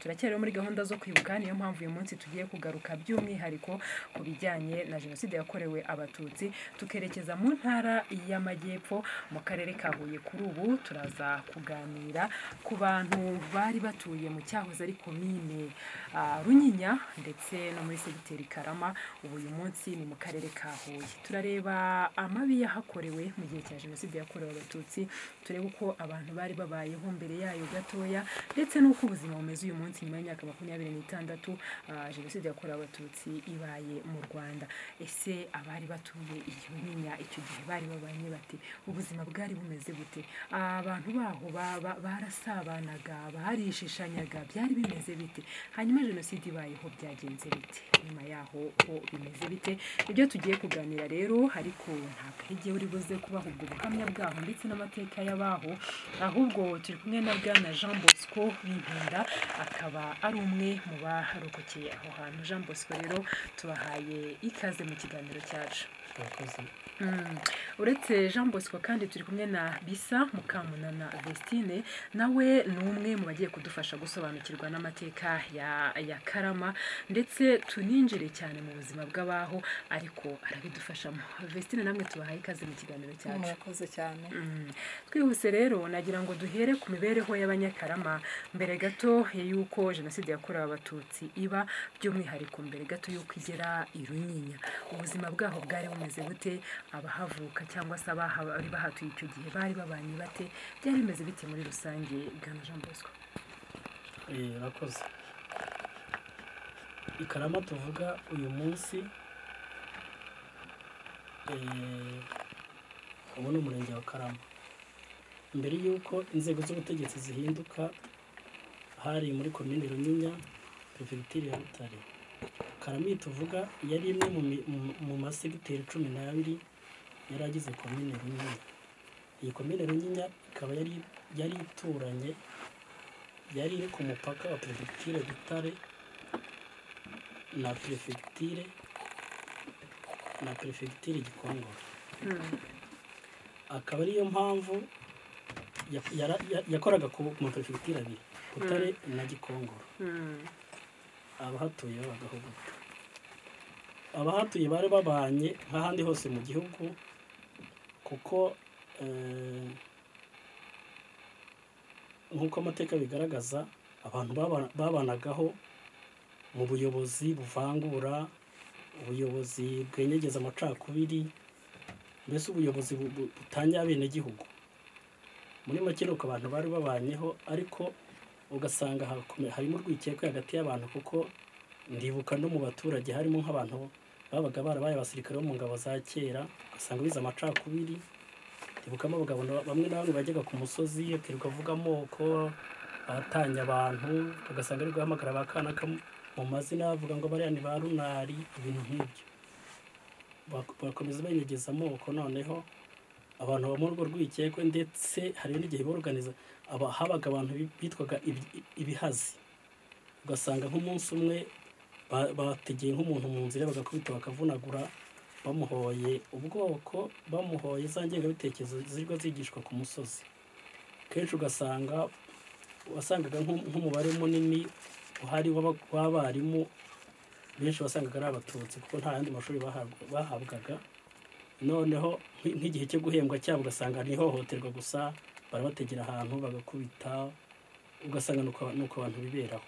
turacyari muri gahunda zo kwibuka, niyo mpamvu uyu munsi tugiye kugaruka by'umwihariko ku bijyanye na jenoside yakorewe abatutsi, tukerekeza mu ntara y'Amajyepfo mu karere ka Huye. Kuri ubu turaza kuganira ku bantu bari batuye mu cyahoze ari komine Runyinya ndetse no muri segiteri Karama, ubu uyu munsi ni mu karere ka Huye. Turareba amabi yahakorewe mu gihe cya jenoside yakorewe abatutsi, turebe uko abantu bari babayeho mbere yayo gatoya ndetse n'uko ubuzima bumeze uyu munsi nyuma y'imyaka 26 jenoside yakorewe abatutsi ibaye mu Rwanda. Ese abari batuye iyo Runyinya icyo gihe bari babanye bate? Ubuzima bwari bumeze gute? Abantu baho barasabanaga, barishishanyaga, byari bimeze bite? Hanyuma jenoside ibayeho byagenze bite? Nyuma yaho ho bimeze bite? Ibyo tugiye kuganira rero, ariko ntabwo igihe uri buze kubaha ubwo buhamya bwaho ndetse n'amateka y'abaho, ahubwo turi kumwe na Bwana Jean Bosco Bimpenda, akaba ari umwe mu barokokeye aho hantu. Jean Bosco rero tubahaye ikaze mu kiganiro cyacu. Uretse Jean Bosco kandi turi kumwe na Bisa Mukamunana Vestine, nawe ni umwe mu bagiye kudufasha gusobanukirwa n'amateka ya Karama ndetse tuninjire cyane mu buzima bw'abaho, ariko arabidufashamo. Vestine, namwe tubahaye ikaze mu kiganiro cyacu. Murakoze cyane. Twihuse rero nagira ngo duhere ku mibereho y'Abanyakarama mbere gato y'uko jenoside yakorewe abatutsi iba, by'umwihariko mbere gato y'uko igera i Runyinya. Ubuzima bwaho bwari bumeze bute? Abahavuka cyangwa se abari bahatuye icyo gihe bari babanye bate? Byari bimeze bite muri rusange, Bwana Jean Bosco? Rakoze. Ikarama tuvuga uyu munsi, ubu ni umurenge wa Karama. Mbere y'uko inzego z'ubutegetsi zihinduka, hari muri komine Runyinya, perefegitura ya Butare. Karama tuvuga yari imwe mu masegiteri 12 yari agize komine Runyinya. Iyi komine Runyinya ikaba yari ituranye, yari iri ku mupaka wa perefegitura Butare na perefegitura Gikongoro. Akaba ariyo mpamvu yakoraga ku maperefegitura abiri, Butare na Gikongoro. Abahatuye babagaho gute? Abahatuye bari babanye nk'ahandi hose mu gihugu, kuko nk'uko amateka bigaragaza, abantu babanagaho mu buyobozi buvangura, ubuyobozi bwenyegeza amacakubiri, mbese ubuyobozi butanya abenegihugu. Muri make nuko abantu bari babanyeho, ariko ugasanga harimo urwikekwe hagati y'abantu, kuko ndibuka no mu baturage harimo nk'abantu babaga barabaye abasirikare bo mu ngabo za kera, ugasanga bize amacakubiri. Ndibukamo abagabo bamwe na bamwe bajyaga ku musozi akirirwa avuga amoko, atanya abantu, ugasanga ari guhamagara bakanaka mu mazina bavuga ngo bariya ni ba runari, ibintu nk'ibyo. Bakomeza benyegeza amoko, noneho abantu baba muri urwo rwikekwe, ndetse hari n'igihe borganiza habaga abantu bitwaga ibihazi. Ugasanga nk'umunsi umwe bategeye nk'umuntu mu nzira, bagakubita bakavunagura, bamuhoye ubwoko, bamuhoye za ngengabitekerezo zirwa zigishwa ku musozi. Kenshi wasangaga nk'umubare munini uhari w'abarimu benshi wasangaga ari abatutsi, kuko nta yandi mashuri bahabwaga. Noneho nk'igihe cyo guhembwa cyabo ugasanga ni ihohoterwa gusa, barabategera ahantu bagakubita, ugasanga nuko abantu biberaho,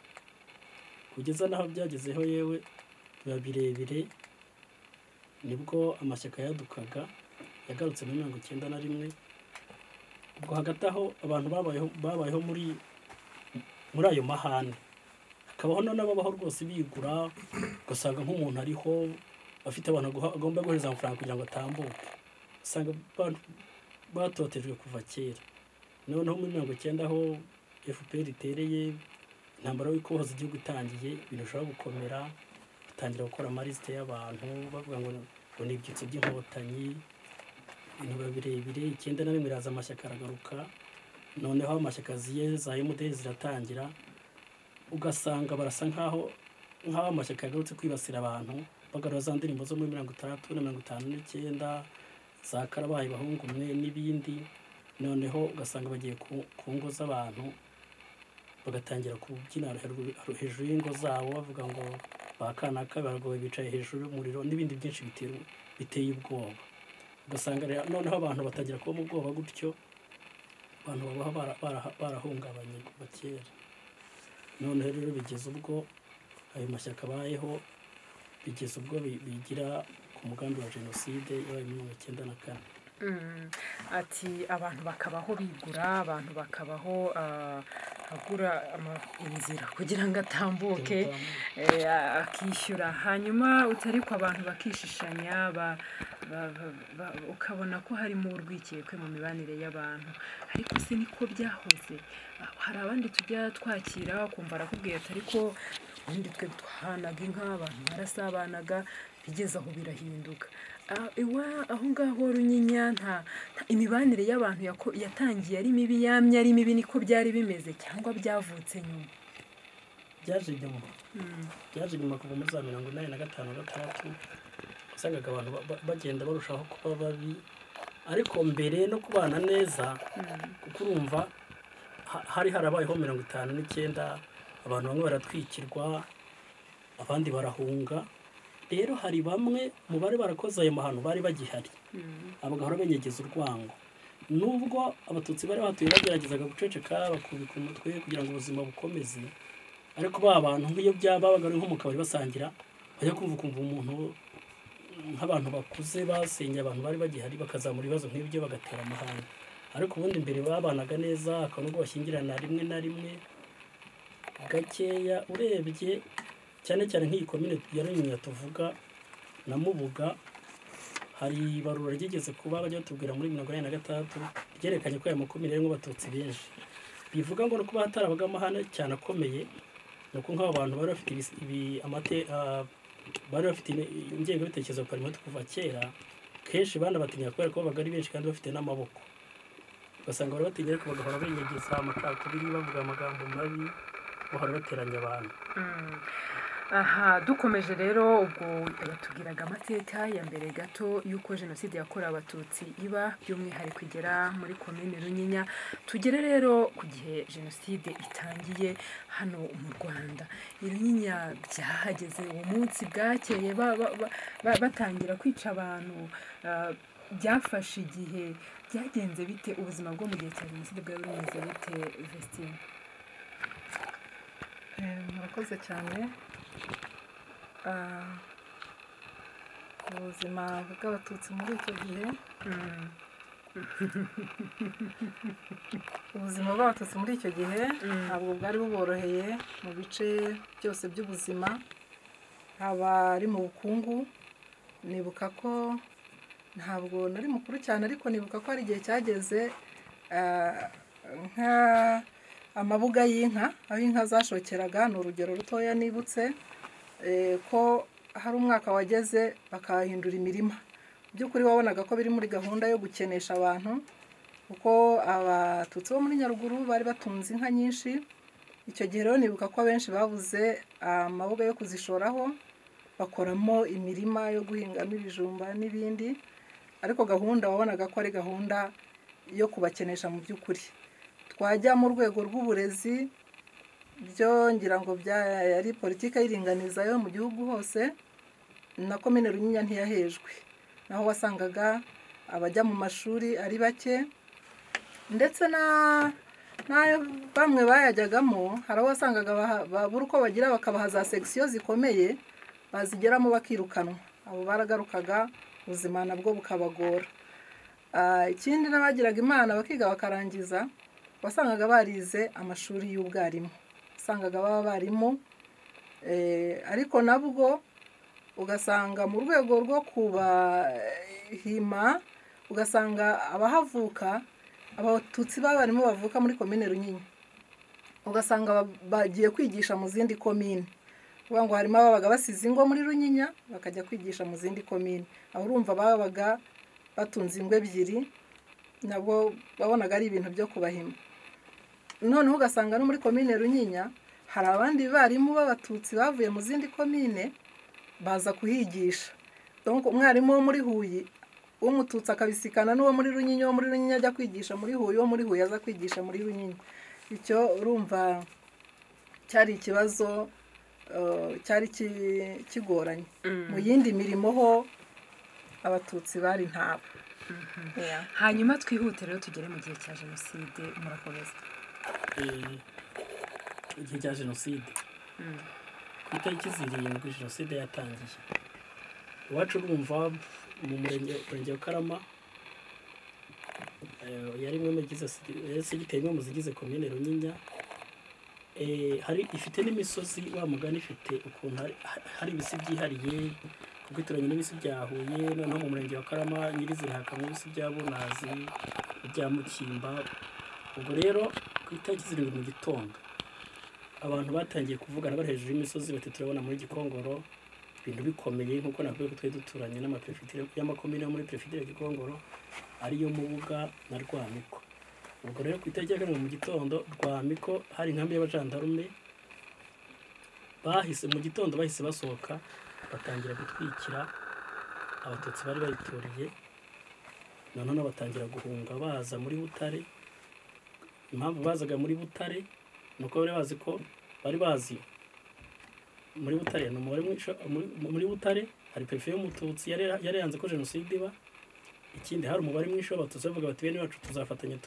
kugeza naho byagezeho yewe biba birebire. Nibwo amashyaka yadukaga, yagarutse muri 1991. Ubwo hagati aho abantu babayeho muri ayo mahane, hakabaho n'ababaho rwose bigura, ugasanga nk'umuntu ariho afite abantu agomba guhereza amafaranga kugira ngo atambuke. Usanga batotejwe kuva kera. Noneho muri 1990 aho FPR itereye, intambara yo kubohoza igihugu itangiye, birushaho gukomera, batangira gukora amalisite y'abantu bavuga ngo ni ibyitso by'inkotanyi, ibintu birebire. 1991 iraza amashyaka aragaruka, noneho amashyaka za MDR ziratangira, ugasanga barasa nk'aho amashyaka yagarutse kwibasira abantu, bagarura za ndirimbo zo muri 1960 na 1959 za Karabaye bahungu mwe n'ibindi. Noneho ugasanga bagiye ku ngo z'abantu bagatangira kubyina hejuru y'ingo zabo bavuga ngo bakanaka baragoye bicaye hejuru y'umuriro n'ibindi byinshi biteye ubwoba. Ugasanga noneho abantu batangira kuba mu bwoba gutyo, abantu babaha barahungabanye kuva kera. Noneho rero bigeze ubwo ayo mashyaka abayeho, bigeze ubwo bigira ku mugambi wa jenoside yabaye muri 1994. Ati abantu bakabaho bigura, abantu bakabaho agura inzira kugira ngo atambuke, akishyura. Hanyuma utariko abantu bakishishanya, ukabona ko harimo urwikekwe mu mibanire y'abantu. Ariko se niko byahoze? Hari abandi tujya twakira kumva arakubwiye ati ariko ubundi twe twahanaga inka, abantu barasabanaga, bigeze aho birahinduka. Aho ngaho Runyinya nta imibanire y'abantu yatangiye ari mibi, yamye ari mibi, niko byari bimeze cyangwa byavutse nyuma? Byaje nyuma kuva muri za 1985-86, usangaga abantu bagenda barushaho kuba babi, ariko mbere no kubana neza, kuko urumva hari harabayeho 59 abantu bamwe baratwikirwa, abandi barahunga. Rero hari bamwe mu bari barakoze ayo mahano bari bagihari, abagahora benyegeza urwango. Nubwo abatutsi bari batuye bageragezaga guceceka, bakubika umutwe kugira ngo ubuzima bukomeze, ariko ba bantu nk'iyo byababaga ari nko mu kabari basangira, bajya kumva umuntu nk'abantu bakuze basenye abantu bari bagihari, bakazamura ibibazo nk'ibyo bagatera amahane. Ariko ubundi mbere babanaga neza, akanubwo bashyingirana rimwe na rimwe gakeya. Urebye cyane cyane nk'iyi komine ya Runyinya tuvuga na Mubuga, hari ibarura ryigeze kuba bajya batubwira muri 1996 ryerekanye ko aya makomine arimo abatutsi benshi. Bivuga ngo no kuba hatarabaga amahane cyane akomeye, nuko nk'abo bantu bari bafite bari bafite ingengabitekerezo parlement kuva kera, kenshi bana batinya kubera ko babaga ari benshi kandi bafite n'amaboko. Ugasanga bari batinya ariko bagahora benyegeza amacakubiri, bavuga amagambo mabi, bahora bateranya abantu. Aha dukomeje rero, ubwo batubwiraga amateka ya mbere gato y'uko jenoside yakorewe abatutsi iba, by'umwihariko igera muri komine Runyinya. Tugere rero ku gihe jenoside itangiye hano mu Rwanda. Runyinya byahageze uwo munsi bwakeye batangira kwica abantu, byafashe igihe, byagenze bite? Ubuzima bwo mu gihe cya jenoside bwari bumeze bute, Vestine? Murakoze cyane. Ubuzima bw'abatutsi muri icyo gihe, ntabwo bwari buboroheye mu bice byose by'ubuzima, haba ari mu bukungu. Nibuka ko ntabwo nari mukuru cyane, ariko nibuka ko hari igihe cyageze amabuga y'inka, aho inka zashokeraga, ni urugero rutoya nibutse, ko hari umwaka wageze bakahindura imirima. By'ukuri wabonaga ko biri muri gahunda yo gukenesha abantu, kuko abatutsi bo muri Nyaruguru bari batunze inka nyinshi. Icyo gihe rero nibuka ko abenshi babuze amabuga yo kuzishoraho, bakoramo imirima yo guhingamo ibijumba n'ibindi, ariko gahunda wabonaga ko ari gahunda yo kubakenesha mu by'ukuri. Twajya mu rwego rw'uburezi, byo ngira ngo yari politiki y'iringaniza yo mu gihugu hose, na komine Runyinya ntiyahejwe, naho wasangaga abajya mu mashuri ari bake, ndetse n'ayo bamwe bayajyagamo hari aho wasangaga babura uko bagira, bakabaha za section zikomeye, bazigeramo bakirukanwa. Abo baragarukaga, ubuzima nabwo bukabagora. Ikindi n'abagiraga imana bakiga bakarangiza, wasangaga barize amashuri y'ubwarimu, wasangaga baba barimu, ariko nabwo ugasanga mu rwego rwo kubahima, ugasanga abahavuka, abatutsi b'abarimu bavuka muri komine Runyinya, ugasanga bagiye kwigisha mu zindi komine. Uvuga ngo harimo ababaga basize ingo muri Runyinya bakajya kwigisha mu zindi komine. Aho urumva babaga batunze ingo ebyiri, nabwo babonaga ari ibintu byo kubahima. Noneho ugasanga no muri komine Runyinya hari abandi barimu b'abatutsi bavuye mu zindi komine baza kuhigisha. Donc umwarimu wo muri Huye w'umututsi akabisikana n'uwo muri Runyinya, wo muri Runyinya ajya kwigisha muri Huye, wo muri Huye aza kwigisha muri Runyinya. Icyo urumva cyari ikibazo cyari kigoranye. Mu yindi mirimo ho abatutsi bari ntabo. hanyuma twihute rero tugere mu gihe cya jenoside murakomeza. Igihe cya jenoside ku itariki 7 jenoside yatangiye iwacu urumva mu murenge wa Karama yari imwe mu gize segiteri imwe mu zigize komine Runyinya. Ifite n'imisozi wa mugani ifite ukuntu hari ibisi byihariye kuko ituranye n'ibisi bya Huye noneho mu murenge wa Karama nyirizina hakamwe ibisi bya Bunazi bya Mukimba. Ubwo rero ku itariki 7 mu gitondo abantu batangiye kuvugana bari hejuru y'imisozi bati turabona muri Gikongoro ibintu bikomeye nkuko navuye ko twe duturanye n'amaprefecture y'amakomine yo muri prefecture ya Gikongoro ariyo Mubuga na Rwamiko. Ubwo rero ku itariki ya 1 mu gitondo Rwamiko hari inkambi y'abajandarume mu gitondo bahise basohoka batangira gutwikira abatutsi bari bayituriye. Noneho batangira guhunga baza muri Butare. Impamvu bazaga muri Butare nuko bari bazi ko bari bazi muri Butare muri Butare hari pefe y'umututsi yari yanze ko jenoside iba. Ikindi hari umubare mwinshi w'abatutsi bavuga bati bene bacu tuzafatanya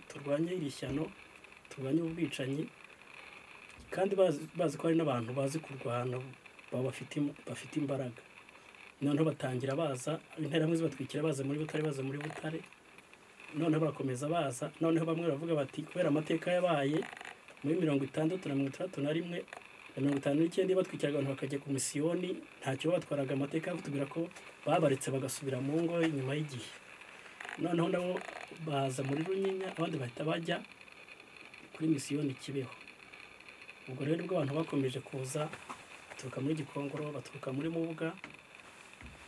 turwanye irishyano turwanye ubwicanyi, kandi bazi ko hari n'abantu bazi kurwana bafite imbaraga. Noneho batangira baza interahamwe zibatwikira baza muri Butare. Noneho barakomeza baza. Noneho bamwe baravuga bati kubera amateka yabaye muri 60 na 61 na 59 batwikiraga abantu bakajya ku misiyoni ntacyo batwaraga amateka kutubwira ko babaretse bagasubira mu ngo inyuma y'igihe. Noneho nabo baza muri Runyinya abandi bahita bajya kuri misiyoni Kibeho. Ubwo rero ubwo abantu bakomeje kuza baturuka muri Gikongoro baturuka muri Mubuga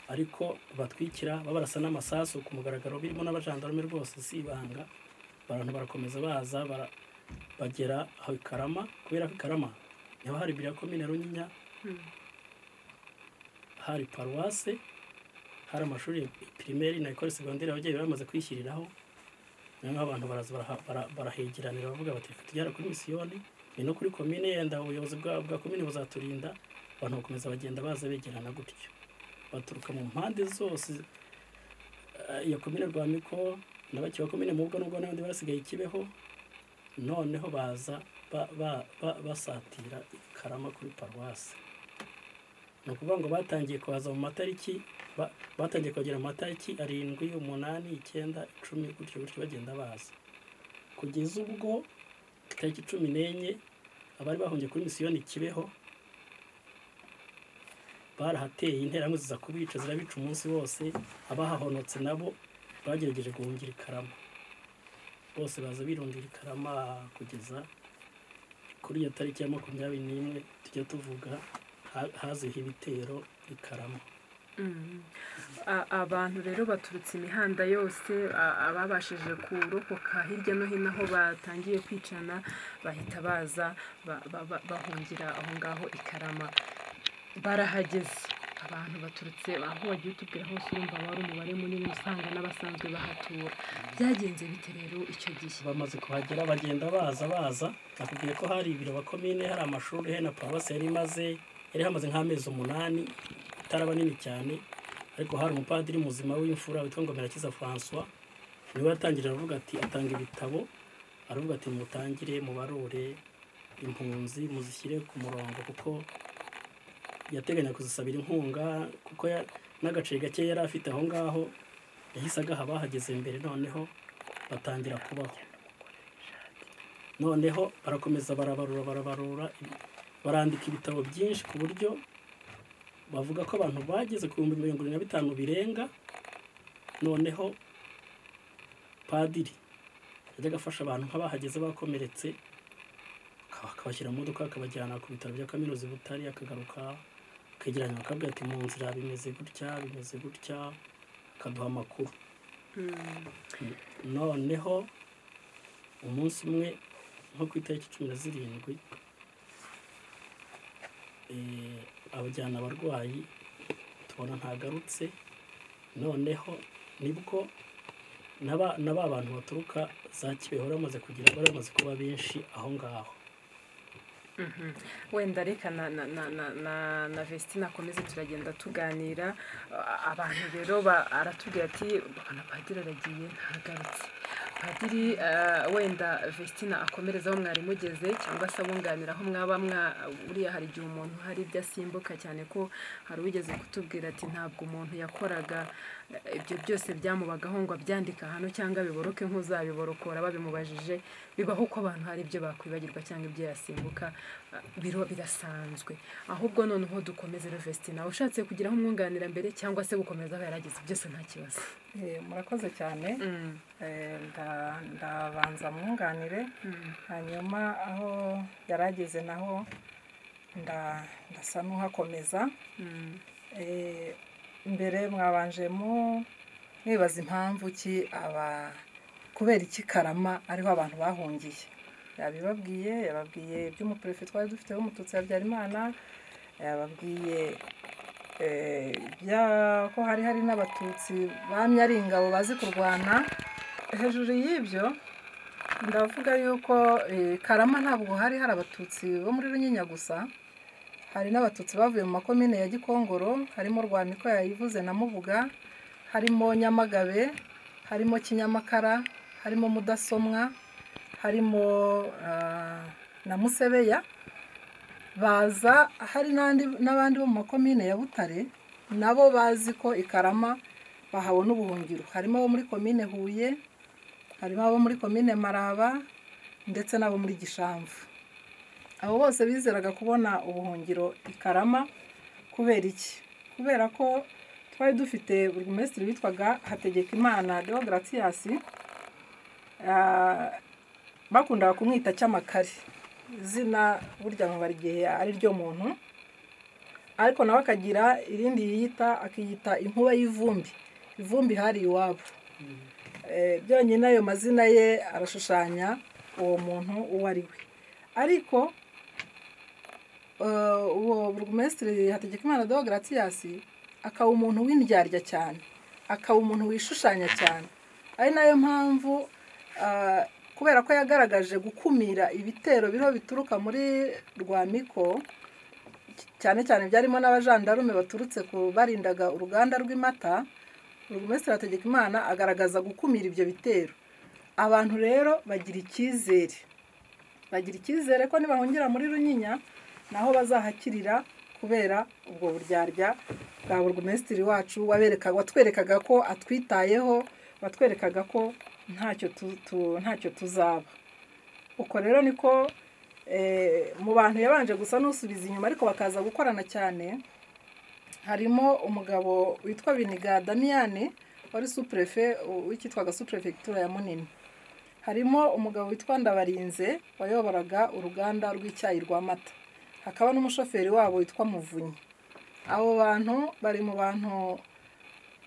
ariko batwikira babarasa n'amasasu ku mugaragaro birimo n'abajandarume rwose sibanga. Abantu barakomeza baza bagera aho Karama kubera ko Karama niho hari bira komine Runyinya hari paruwase hari amashuri primaire na école secondaire abajyaye bamaze kwishyiriraho. Naho abantu baraza barahegeranira bavuga bati tujyara kuri misiyoni ni no kuri komine yenda ubuyobozi bwa komine buzaturinda. Abantu bakomeza bagenda baza begerana gutyo baturuka mu mpande zose ya komine Rwamiko n'abakiwa komine Mubuga n'ubwo n'abandi barasigaye Kibeho. Noneho baza basatira Karama kuri paruwase. No kuvuga ngo batangiye kuhaza mu matariki batangiye kugera mu matariki 7, 8, 9, 10 gutyo bagenda baza kugeza ubwo tariki 14 abari bahungiye kuri misiyoni Kibeho barahateye interahamwe ziza kubica zirabica umunsi wose. Abahahonotse nabo bagerageje guhungira Karama bose baza birundira Karama kugeza kuri iyo tariki ya 21 tujya tuvuga haziho ibitero i Karama. Abantu rero baturutse imihanda yose ababashije kurokoka hirya no hino aho batangiye kwicana bahita baza bahungira aho ngaho i Karama. Barahageze abantu baturutse aho wagiye utubwira hose urumva wari umubare munini usanga n'abasanzwe bahatura. Byagenze bite rero icyo gihe? Bamaze kuhagera bagenda baza nakubwiye ko hari ibiro bakomine hari amashuri he na paruwase yari hamaze nk'amezi 8 itaraba nini cyane. Ariko hari umupadiri muzima w'imfura witwa Ngomerakiza François niwe yatangirira avuga ati atanga ibitabo aravuga ati mutangire mubarure impunzi muzishyire ku murongo kuko yateganya kuzisabira inkunga kuko n'agace gake yari afite aho ngaho yahisaga bahageze mbere. Noneho batangira kubaho. Noneho barakomeza barabarura barandika ibitabo byinshi ku buryo bavuga ko abantu bageze ku 25,000 birenga. Noneho padiri yajyaga afasha abantu nk'abahageze bakomeretse akabashyira mu modoka akabajyana ku bitaro bya kaminuza Butare akagaruka kegeranya akabwira ati mu nzira bimeze gutya akaduha amakuru. Noneho umunsi umwe nko ku itariki 17 abajyana abarwayi tubona ntagarutse. Noneho nibwo n'aba bantu baturuka za Kibeho bamaze kuba benshi aho ngaho. wenda reka na Vestina akomeze turagenda tuganira. Abantu rero aratubwira ati bana padiri aragiye ntagarutse. Padiri wenda Vestina akomereza aho mwari mugeze cyangwa se abunganira aho mwaba buriya hari igihe umuntu hari ibyo asimbuka cyane ko hari uwigeze kutubwira ati ntabwo umuntu yakoraga ibyo byose byamubagaho ngo abyandika hano cyangwa biboroke nk'uzabiborokora babimubajije. Bibaho ko abantu hari ibyo bakwibagirwa cyangwa ibyo yasimbuka birasanzwe. Ahubwo noneho dukomeze Vestina ushatse kugira aho umwunganira mbere cyangwa se gukomeza aho yarageze byose nta kibazo. Murakoze cyane. Ndabanza mwunganire hanyuma aho yarageze naho ndasa n'uhakomeza. Mbere mwabanje mwibaza impamvu ki kubera iki Karama ariho abantu bahungiye. Yababwiye iby'umuprefe twari dufite w'umututsi Habyarimana, yababwiye ko hari n'abatutsi bamye ari ingabo bazi kurwana. Hejuru y'ibyo ndavuga yuko Karama ntabwo hari abatutsi bo muri Runyinya gusa, hari n'abatutsi bavuye mu makomine ya Gikongoro, harimo Rwamiko yayivuze na Mubuga, harimo Nyamagabe, harimo Kinyamakara, harimo Mudasomwa, harimo na Musebeya. Baza hari n'abandi bo mu makomine ya Butare nabo bazi ko Karama bahabona ubuhungiro. Harimo abo muri komine Huye, harimo abo muri komine Maraba ndetse n'abo muri Gishamvu. Abo bose bizeraga kubona ubuhungiro Karama. Kubera iki? Kubera ko twari dufite burugumesitiri witwaga Hategekimana Deogratias, bakundaga kumwita Cyamakare, izina burya mu barigihe ari ryo muntu, ariko nawe akagira irindi yiyita, akiyita Inkuba y'Ivumbi. Ivumbi hari iwabo. Byonyine ayo mazina ye arashushanya uwo muntu uwo ari we. Ariko uwo burugumesitiri Hategekimana Deogratias akaba umuntu w'indyarya cyane, akaba umuntu wishushanya cyane. Ari nayo mpamvu kubera ko yagaragaje gukumira ibitero biriho bituruka muri Rwamiko, cyane cyane byarimo n'abajandarume baturutse barindaga uruganda rw'Imata. Burugumesitiri Hategekimana agaragaza gukumira ibyo bitero. Abantu rero bagira icyizere ko nibahungira muri Runyinya naho bazahakirira, kubera ubwo buryarya bwa burugumesitiri wacu watwerekaga ko atwitayeho, watwerekaga ko ntacyo tuzaba. Uko rero niko mu bantu yabanje gusa n'usubiza inyuma ariko bakaza gukorana cyane. Harimo umugabo witwa Biniga Damiyane wari suprefe w'ikitwaga suprefecture ya Munini. Harimo umugabo witwa Ndabarinze wayoboraga uruganda rw'icyayi rwa Mata. Hakaba n'umushoferi wabo witwa Muvunyi. Abo bantu bari mu bantu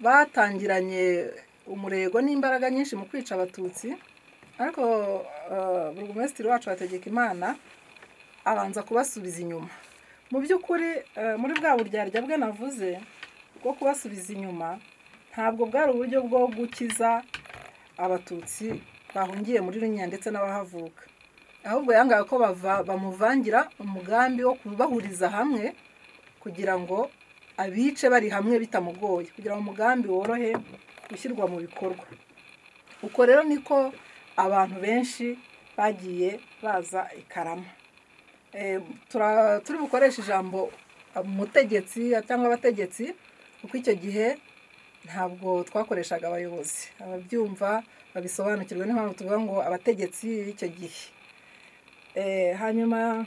batangiranye umurego n'imbaraga nyinshi mu kwica abatutsi, ariko burugumesitiri wacu Hategekimana abanza kubasubiza inyuma. Mu by'ukuri muri bwa buryarya bwe navuze bwo kubasubiza inyuma, ntabwo bwari uburyo bwo gukiza abatutsi bahungiye muri Runyinya ndetse n'abahavuka, ahubwo yangaga ko bamuvangira umugambi wo kubahuriza hamwe kugira ngo abice bari hamwe bitamugoye, kugira ngo umugambi worohe gushyirwa mu bikorwa. Uko rero niko abantu benshi bagiye baza Karama. Turi bukoresha ijambo umutegetsi cyangwa abategetsi, kuko icyo gihe ntabwo twakoreshaga abayobozi. Ababyumva babisobanukirwa n'impamvu tuvuga ngo abategetsi b'icyo gihe. Hanyuma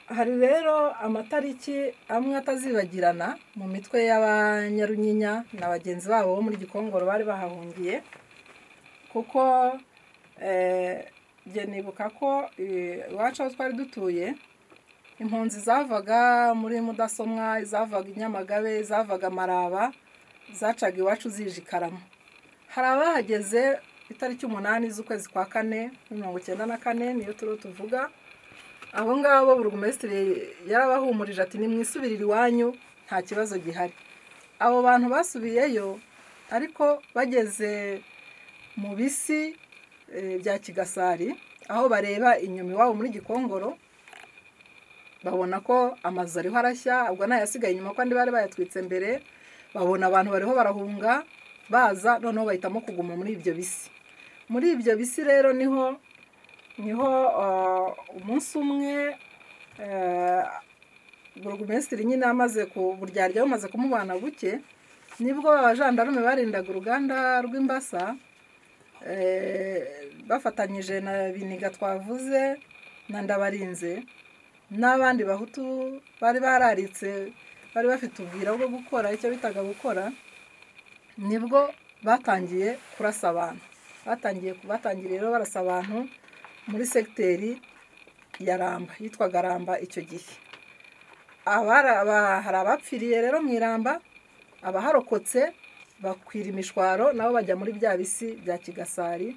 hari rero amatariki amwe atazibagirana mu mitwe y'Abanyarunyinya na bagenzi babo bo muri Gikongoro bari bahahungiye, kuko njye nibuka ko iwacu aho twari dutuye impunzi zavaga muri Mudasomwa, izavaga i Nyamagabe, izavaga Maraba, zacaga iwacu zije Karama. Hari abahageze itariki 8 z'ukwezi kwa 4 1994 niyo tuvuga. Abo ngabo burugumesitiri yarabahumurije ati nimwisubirire iwanyu nta kibazo gihari. Abo bantu basubiyeyo, ariko bageze mu bisi bya Kigasari aho bareba inyuma iwabo muri Gikongoro babona ko amazu ariho arashya, ubwo nayasigaye inyuma ko andi bari bayatwitse mbere, babona abantu bariho barahunga baza, noneho bahitamo kuguma muri ibyo bisi. Muri ibyo bisi rero niho umunsi umwe burugumesitiri nyine amaze kuburyarya bamaze kumubana buke, nibwo abajandarume barindaga uruganda rw'imbasa bafatanyije na Biniga twavuze na Ndabarinze n'abandi bahutu bari bararitse, bari bafite ubwira bwo gukora icyo bitaga gukora, nibwo batangiye kurasa abantu. Batangiye rero barasa abantu muri segiteri ya Ramba, yitwaga Ramba icyo gihe. Hari abapfiriye rero mu Iramba, abaharokotse bakwira imishwaro nabo bajya muri bya bisi bya Kigasari,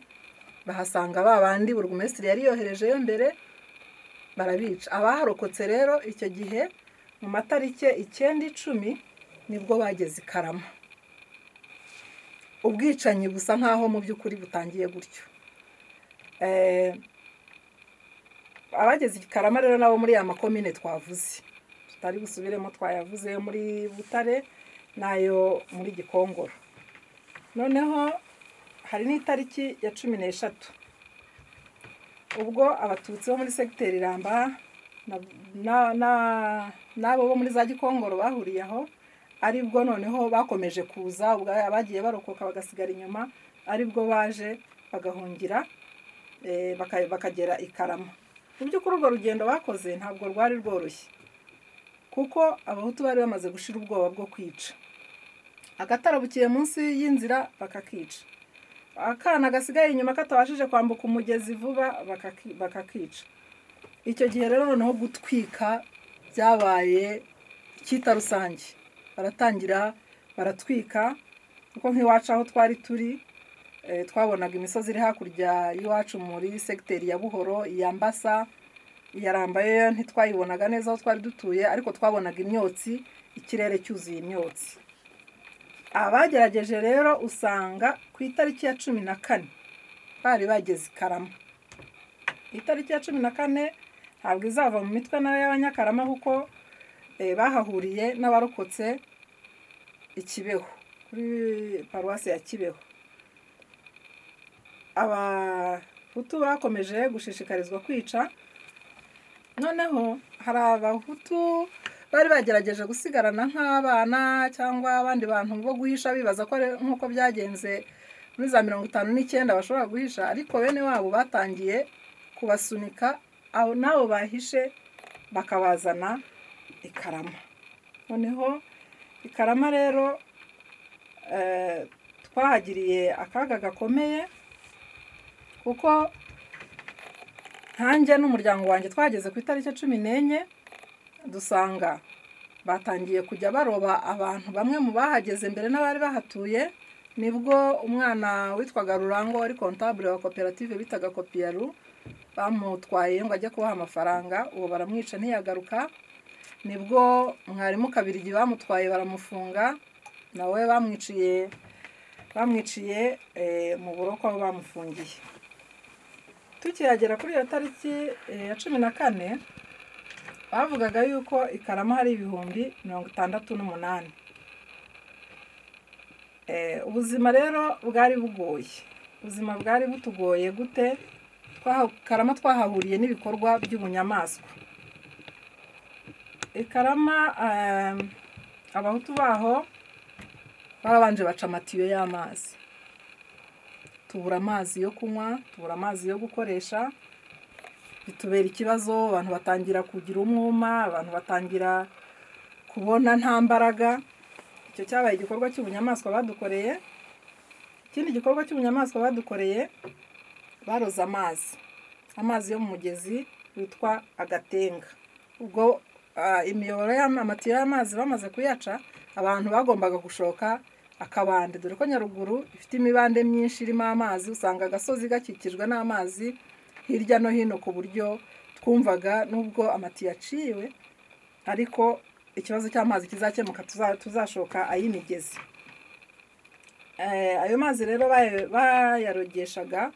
bahasanga ba bandi burugumesitiri yari yoherejeyo mbere, barabica. Abaharokotse rero icyo gihe mu matarike 9-10 nibwo bageze i Karama. Ubwicanyi busa nkaho mu by'ukuri butangiye gutyo. Abageze i Karama rero nabo muri ya makomine twavuze, tutari gusubiremo, twayavuze muri Butare nayo muri Gikongoro. Noneho hari n'itariki ya 13 ubwo abatutsi bo muri segiteri Ramba n'abo bo muri za Gikongoro bahuriye aho, aribwo noneho bakomeje kuza, ubwo abagiye barokoka bagasigara inyuma, aribwo baje bagahungira bakagera i Karama. Mu by'ukuri urwo rugendo bakoze ntabwo rwari rworoshye, kuko abahutu bari bamaze gushira ubwoba bwo kwica. Agatarabukiye munsi y'inzira bakakica, akana gasigaye inyuma katabashije kwambuka umugezi vuba bakakica. Icyo gihe rero noneho gutwika byabaye icyita rusange, baratangira baratwika, kuko nk'iwacu aho twari turi twabonaga imisozi iri hakurya y'iwacu muri segiteri ya Buhoro, iya Mbasa, iya Ramba yo ntitwayibonaga neza aho twari dutuye, ariko twabonaga imyotsi, ikirere cyuzuye imyotsi. Abagerageje rero usanga ku itariki ya 14 bari bageze i Karama. Itariki ya 14 ntabwo izava mu mitwe nayo y'abanyakarama, kuko bahahuriye n'abarokotse i Kibeho, kuri paruwasi ya Kibeho. Abahutu bakomeje gushishikarizwa kwica. Noneho hari abahutu bari bagerageje gusigarana nk'abana cyangwa abandi bantu bo guhisha, bibaza ko nk'uko byagenze muri za 59 bashobora guhisha, ariko bene wabo batangiye kubasunika aho nabo bahishe bakabazana i Karama. Noneho i Karama rero twahagiriye akaga gakomeye, kuko ntanjye n'umuryango wanjye twageze ku itariki 14 dusanga batangiye kujya baroba abantu bamwe mu bahageze mbere n'abari bahatuye. Nibwo umwana witwaga Rurango wari comptable wa koperative bitaga Kopiyaru bamutwaye ngo ajye kubaha amafaranga, uwo baramwica ntiyagaruka. Nibwo mwarimu Kabirigi bamutwaye baramufunga, nawe bamwiciye mu buroko aho bamufungiye. Tukihagera kuri iyo tariki ya 14 bavugaga yuko i Karama hari ibihumbi 68. Ubuzima rero bwari bugoye, ubuzima bwari butugoye gute? Karama twahahuriye n'ibikorwa by'ubunyamaswa. I Karama abahutu baho babanje baca amatiyo y'amazi, tubura amazi yo kunywa, tubura amazi yo gukoresha, bitubera ikibazo. Abantu batangira kugira umwuma, abantu batangira kubona nta mbaraga. Icyo cyabaye igikorwa cy'ubunyamaswa badukoreye. Ikindi gikorwa cy'ubunyamaswa badukoreye, baroza amazi yo mu mugezi witwa Agatenga. Ubwo imiyoboro y'amatiyo y'amazi bamaze kuyaca, abantu bagombaga gushoka akabande, dore ko Nyaruguru ifite imibande myinshi irimo amazi. Usanga agasozi gakikijwe n'amazi hirya no hino, ku buryo twumvaga nubwo amatiyo yaciwe, ariko ikibazo cy'amazi kizakemuka tuzashoka ay'imigezi. Ayo mazi rero bayarogeshaga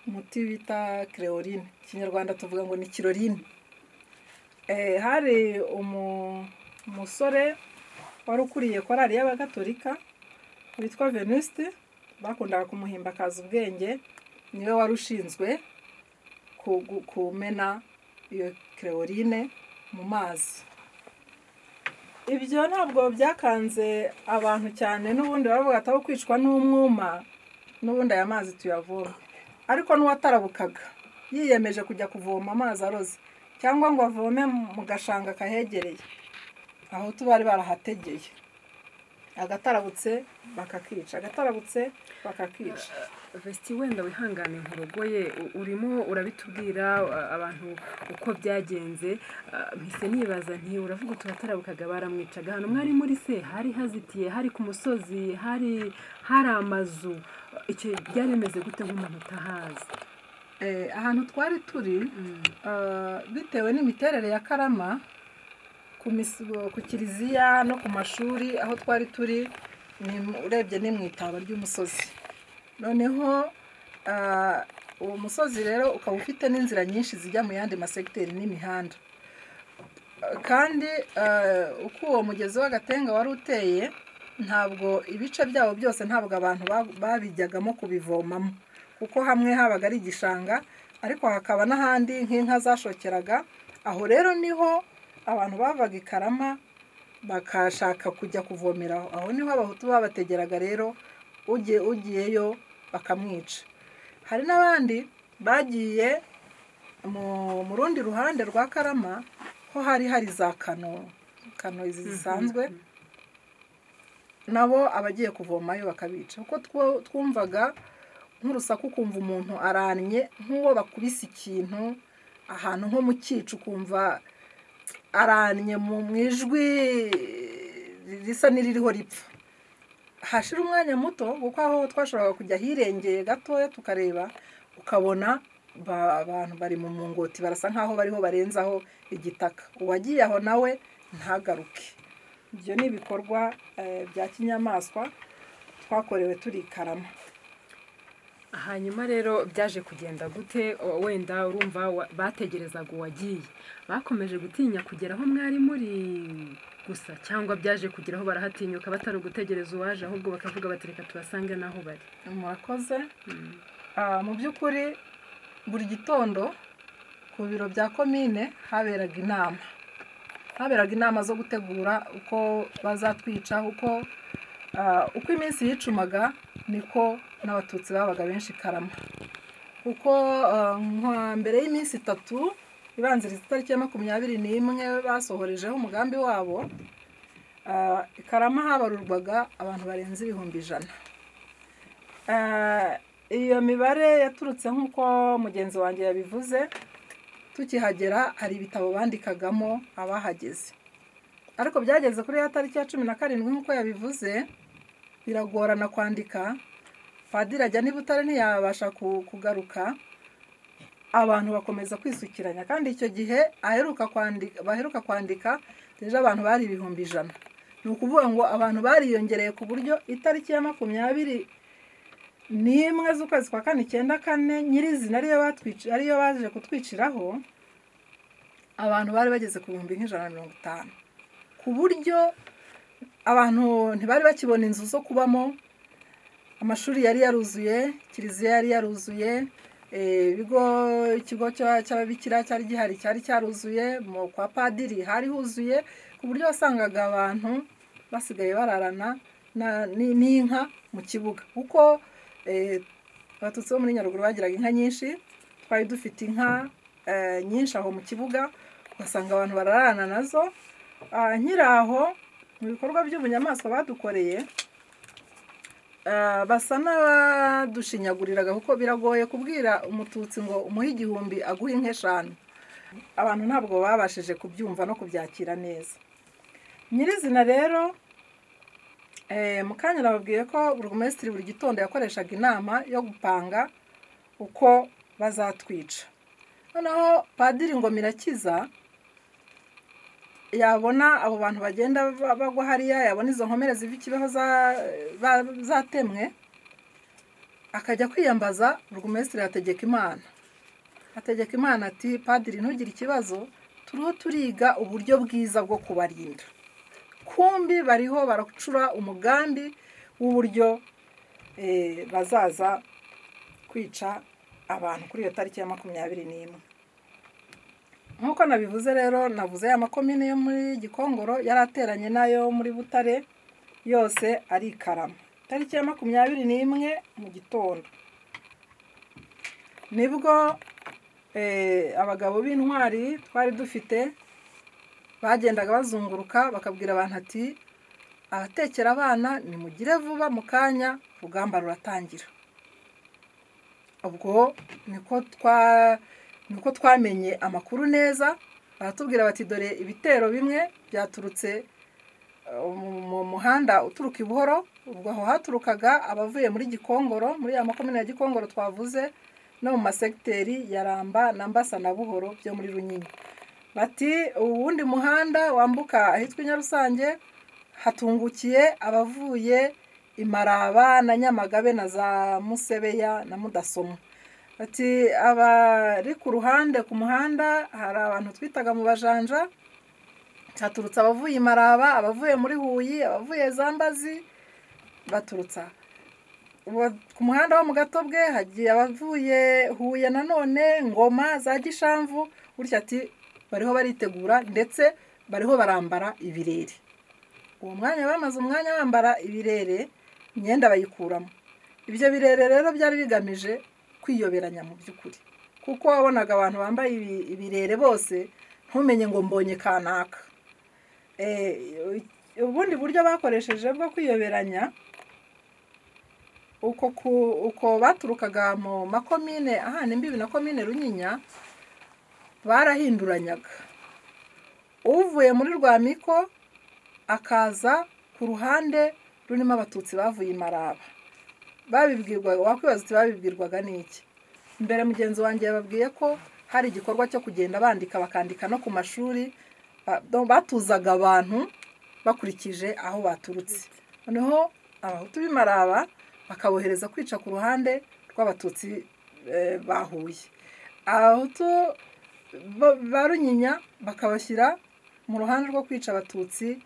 umuti bita creoline, ikinyarwanda tuvuga ngo ni kirorine. Hari umusore wari ukuriye korali y'abagatolika witwa Venuste, bakundaga kumuhimba akaza ubwenge, niwe wari ushinzwe kumena iyo creoline mu mazi. Ibyo ntabwo byakanze abantu cyane, n'ubundi bavuga ataho kwicwa n'umwuma, n'ubundi aya mazi tuyavoma. Ariko n'uwatarabukaga yiyemeje kujya kuvoma amazi aroze, cyangwa ngo avome mu gashanga kahegereye, aho tubari barahategeye, agatarabutse bakakica, agatarabutse bakakica. Vesti, wenda wihangane nkurogoye, urimo urabitubwira abantu uko byagenze, mpise nibaza nti uravuga utuhatarabukaga baramwicaga, hano mwari muri se hari hazitiye, hari ku musozi, hari amazu, icyo byari bimeze gute nk'umuntu utahazi? Ahantu twari turi, bitewe n'imiterere ya Karama, ku kiliziya no ku mashuri aho twari turi, urebye ni mu itaba ry'umusozi. Noneho uwo musozi rero ukaba ufite n'inzira nyinshi zijya mu yandi masegiteri n'imihanda, kandi uko uwo mugezi w'Agatenga wari uteye, ntabwo ibice byabo byose ntabwo abantu babijyagamo kubivomamo, kuko hamwe habaga ari igishanga, ariko hakaba n'ahandi nk'inka zashokeraga. Aho rero niho abantu bavaga i Karama bakashaka kujya kuvomera, aho niho abahutu babategeraga rero, ugiyeyo bakamwica. Hari n'abandi bagiye mu rundi ruhande rwa Karama, ho hari za kano izi zisanzwe, nabo abagiye kuvomayo bakabica. Kuko twumvaga nk'urusaku, kumva umuntu aranye nk'uwo bakubise ikintu ahantu nko mu cyicu, kumva aranye mu ijwi risa n'iririho ripfa. Hashira umwanya muto, kuko aho twashoboraga kujya hirengeye gatoya tukareba, ukabona abantu bari mu mungoti, barasa nkaho bariho barenzaho igitaka. Uwagiye aho nawe ntagaruke. Ibyo ni ibikorwa bya kinyamaswa twakorewe turi i Karama. Hanyuma rero byaje kugenda gute? Wenda urumva bategerezaga uwagiye, bakomeje gutinya kugera aho mwari muri gusa, cyangwa byaje kugeraho barahatinyuka batari gutegereza uwaje, ahubwo bakavuga bati reka tubasange naho bari? Murakoze. Mu by'ukuri buri gitondo ku biro bya komine haberaga inama zo gutegura uko bazatwica, uko iminsi yicumaga niko n'abatutsi babaga benshi i Karama. Kuko mbere y'iminsi 3 ibanziriza itariki ya 21 basohorejeho umugambi wabo, i Karama habarurwaga abantu barenze 100,000. Iyo mibare yaturutse nk'uko mugenzi wanjye yabivuze, tukihagera hari ibitabo bandikagamo abahageze, ariko byageze kuri ya tariki ya 17 nk'uko yabivuze, biragorana kwandika. Padiri ajya ni Butare ntiyabasha kugaruka, abantu bakomeza kwisukiranya, kandi icyo gihe baheruka kwandika deje abantu bari 100,000. Ni ukuvuga ngo abantu bariyongereye ku buryo itariki ya 21 z'ukwezi kwa 4/94 nyirizina ariyo baje kutwiciraho, abantu bari bageze ku 150,000, ku buryo abantu ntibari bakibona inzu zo kubamo. Amashuri yari yaruzuye, kiliziya yari yaruzuye, ikigo cy'ababikira cyari gihari cyari cyaruzuye, kwa padiri hari huzuye, ku buryo wasangaga abantu basigaye bararana n'inka mu kibuga. Kuko abatutsi bo muri Nyaruguru bagiraga inka nyinshi, twari dufite inka nyinshi aho mu kibuga, ugasanga abantu bararana nazo. Nkiri aho mu bikorwa by'ubunyamaswa badukoreye, basa n'abadushinyaguriraga, kuko biragoye kubwira umututsi ngo umuhe 1,000 aguhe inka 5. Abantu ntabwo babashije kubyumva no kubyakira neza. Nyirizina rero mukanya nababwiye ko burugumesitiri buri gitondo yakoreshaga inama yo gupanga uko bazatwica. Noneho padiri Ngomirakiza yabona abo bantu bagenda bagwa hariya, yabona izo nkomere ziva Kibeho zatemwe, akajya kwiyambaza burugumesitiri Hategekimana ati padiri ntugire ikibazo turiho turiga uburyo bwiza bwo kubarinda. Kumbi bariho baracura umugambi w'uburyo bazaza kwica abantu kuri iyo tariki ya 21. Nk'uko nabivuze rero, navuze ya makomine yo muri Gikongoro yarateranye nayo muri Butare yose ari Karama. Tariki ya 21 mu gitondo nibwo abagabo b'intwari twari dufite bagendaga bazunguruka bakabwira abantu ati abatekera abana nimugire vuba mu kanya rugamba ruratangira. Ubwo niko twamenye amakuru neza, baratubwira bati dore ibitero bimwe byaturutse mu muhanda uturuka i Buhoro. Ubwo aho haturukaga abavuye muri Gikongoro, muri ya makomine ya Gikongoro twavuze, no mu masegiteri ya Ramba na Mbasa na Buhoro byo muri Runyinya. Bati uwundi muhanda wambuka ahitwa Nyarusange hatungukiye abavuye Imaraba na Nyamagabe na za Musebeya na Mudasomwa. Ati abari ku ruhande ku muhanda hari abantu twitaga mu Bajanja, haturutse abavuye Imaraba, abavuye muri Huye, abavuye Zambazi baturutsa. Ku muhanda wo mu Gatobwe hagiye abavuye Huye nanone, Ngoma, za Gishamvu. Burya ati bariho baritegura ndetse bariho barambara ibirere. Uwo mwanya bamaze umwanya bambara ibirere, imyenda bayikuramo. Ibyo birere rero byari bigamije kwiyoberanya mu by'ukuri, kuko wabonaga abantu bambaye ibirere bose ntumenye ngo mbonye kanaka. Ubundi buryo bakoresheje bwo kwiyoberanya, uko baturukaga mu makomine ahana imbibi na komine Runyinya, barahinduranyaga. Uvuye muri Rwamiko akaza ku ruhande runimo abatutsi bavuye Imaraba. Wakwibaza uti babibwirwaga n'iki? Mbere mugenzi wanjye yababwiye ko hari igikorwa cyo kugenda bandika, bakandika no ku mashuri, batuzaga abantu bakurikije aho baturutse. Noneho abahutu b'Imaraba bakabohereza kwica ku ruhande rw'abatutsi bahuye. Abahutu ba Runyinya bakabashyira mu ruhande rwo kwica abatutsi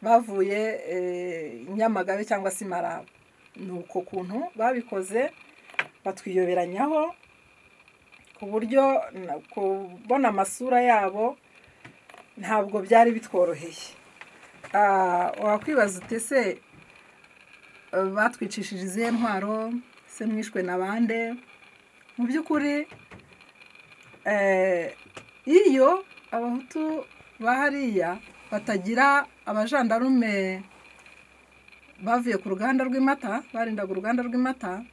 bavuye Nyamagabe cyangwa se Imaraba. Nuko kuntu babikoze, batwiyoberanyaho ku buryo kubona amasura yabo ntabwo byari bitworoheye. Wakwibaza uti se batwicishije izihe ntwaro, se mwishwe na bande? Mu by'ukuri iyo abahutu bahariya batagira abajandarume bavuye ku ruganda rw'Imata, barindaga uruganda rw'Imata,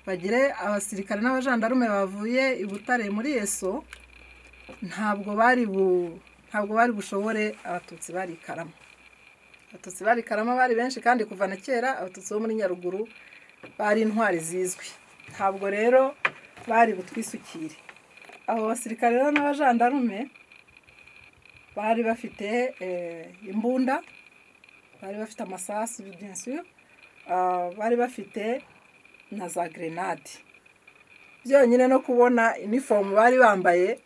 bagire abasirikare n'abajandarume bavuye i Butare muri Eso, ntabwo bari bushobore abatutsi bari Karama. Abatutsi bari Karama bari benshi kandi kuva na kera abatutsi bo muri Nyaruguru bari intwari zizwi. Ntabwo rero bari butwisukire. Abo basirikare rero n'abajandarume bari bafite imbunda, bari bafite amasasu bien sûr, bari bafite na za grenade. Byonyine no kubona uniform bari bambaye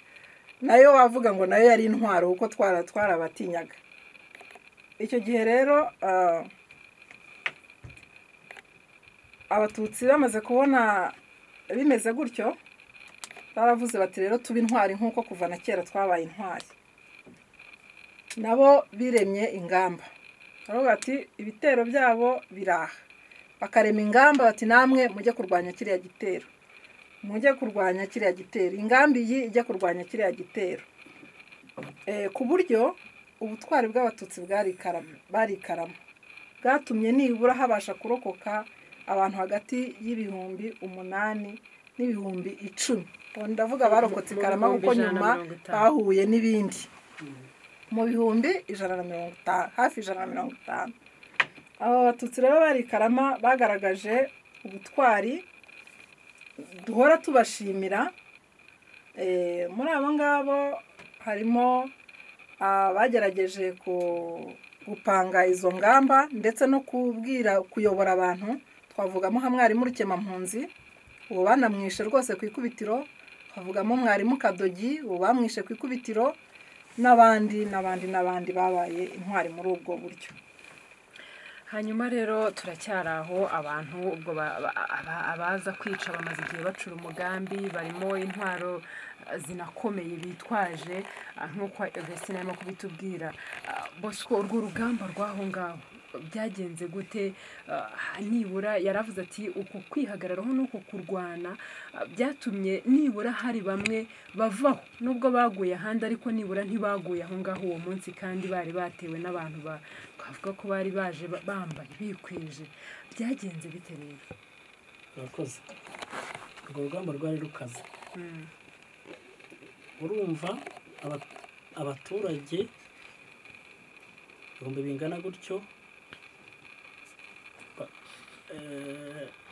nayo wavuga ngo nayo yari intwaro uko twarabatinyaga. Icyo gihe rero abatutsi bamaze kubona bimeze gutyo, baravuze bati rero tuba intwari nk'uko kuva na kera twabaye intwari. Nabo biremye ingamba, baravuga bati ibitero byabo biraha, bakarema ingamba bati namwe mujye kurwanya kiriya gitero, mujye kurwanya kiriya gitero, ingambi iyi ijya kurwanya kiriya gitero. Ku buryo ubutwari bw'abatutsi bari Karama bwatumye nibura habasha kurokoka abantu hagati y'ibihumbi 8 n'ibihumbi 10. Ndavuga barokotse Karama kuko nyuma bahuye n'ibindi mu bihumbi 150, hafi 150. Abo batutsi rero bari Karama bagaragaje ubutwari duhora tubashimira. Muri abo ngabo harimo bagerageje gupanga izo ngamba ndetse no kuyobora abantu. Twavugamo nka mwarimu Rukemampunzi uwo banamwishe rwose ku ikubitiro, havugamo mwarimu Kadogi uwo bamwishe ku ikubitiro, n'abandi babaye intwari muri ubwo buryo. hanyuma rero turacyari aho abantu ubwo abaza kwica bamaze igihe bacura umugambi, barimo intwaro zinakomeye bitwaje, nk'uko Augustin arimo kubitubwira. Bosco, urwo rugamba rw'aho ngaho byagenze gute? Nibura yaravuze ati uku kwihagararaho n'uko kurwana byatumye nibura hari bamwe bavaho, nubwo baguye ahandi ariko nibura ntibaguye aho ngaho uwo munsi, kandi bari batewe n'abantu bavuga ko bari baje bambaye bikwije. Byagenze bite rero? Urakoze. Urwo rugamba rwari rukaze. Urumva abaturage ibihumbi bingana gutyo